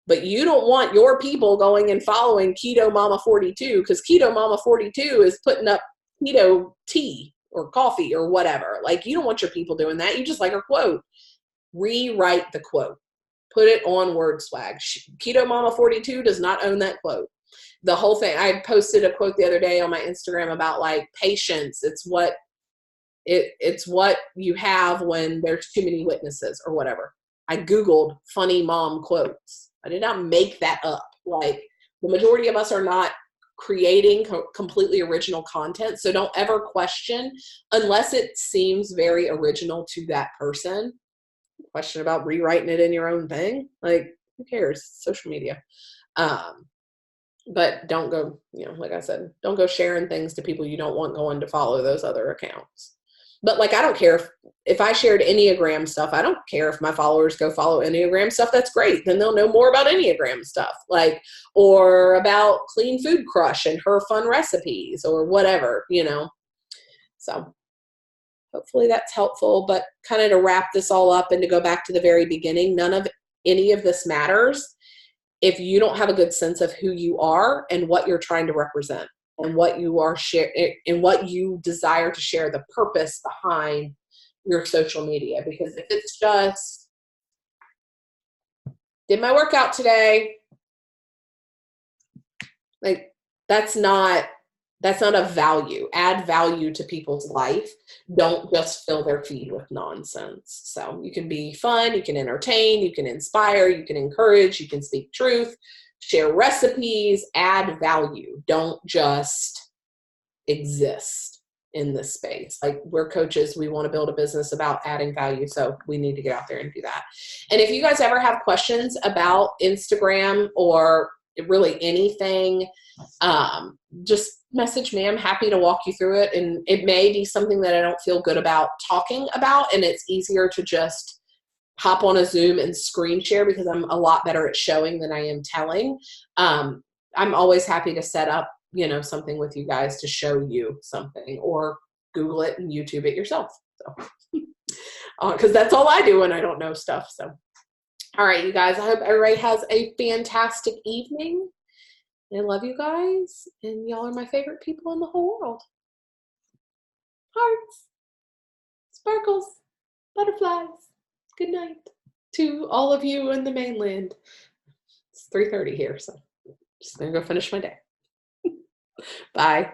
but you don't want your people going and following Keto Mama 42 because Keto Mama 42 is putting up keto tea or coffee or whatever. Like, you don't want your people doing that. You just like her quote. Rewrite the quote. Put it on WordSwag. Keto Mama 42 does not own that quote. The whole thing. I posted a quote the other day on my Instagram about, like, patience. It's what you have when there's too many witnesses or whatever. I Googled funny mom quotes. I did not make that up. Like, the majority of us are not creating completely original content. So don't ever question, unless it seems very original to that person, question about rewriting it in your own thing. Like, who cares? Social media. But don't go, like I said, don't go sharing things to people you don't want going to follow those other accounts. But, like, I don't care if I shared Enneagram stuff. I don't care if my followers go follow Enneagram stuff. That's great. Then they'll know more about Enneagram stuff, like, or about Clean Food Crush and her fun recipes or whatever, So hopefully that's helpful. But kind of to wrap this all up and to go back to the very beginning, none of any of this matters if you don't have a good sense of who you are and what you're trying to represent and what you are and what you desire to share, the purpose behind your social media. Because if it's just, did my workout today, like, that's not a value. Add value to people's life. Don't just fill their feed with nonsense. So you can be fun, you can entertain, you can inspire, you can encourage, you can speak truth, share recipes, add value. Don't just exist in this space. Like, we're coaches, we want to build a business about adding value, so we need to get out there and do that. And if you guys ever have questions about Instagram or really anything, just message me. I'm happy to walk you through it. And it may be something that I don't feel good about talking about, and it's easier to just hop on a Zoom and screen share because I'm a lot better at showing than I am telling. I'm always happy to set up, something with you guys to show you something, or Google it and YouTube it yourself. So, because that's all I do when I don't know stuff. So, all right, you guys, I hope everybody has a fantastic evening. I love you guys, and y'all are my favorite people in the whole world. Hearts, sparkles, butterflies. Good night to all of you in the mainland. It's 3:30 here, so just gonna go finish my day. Bye.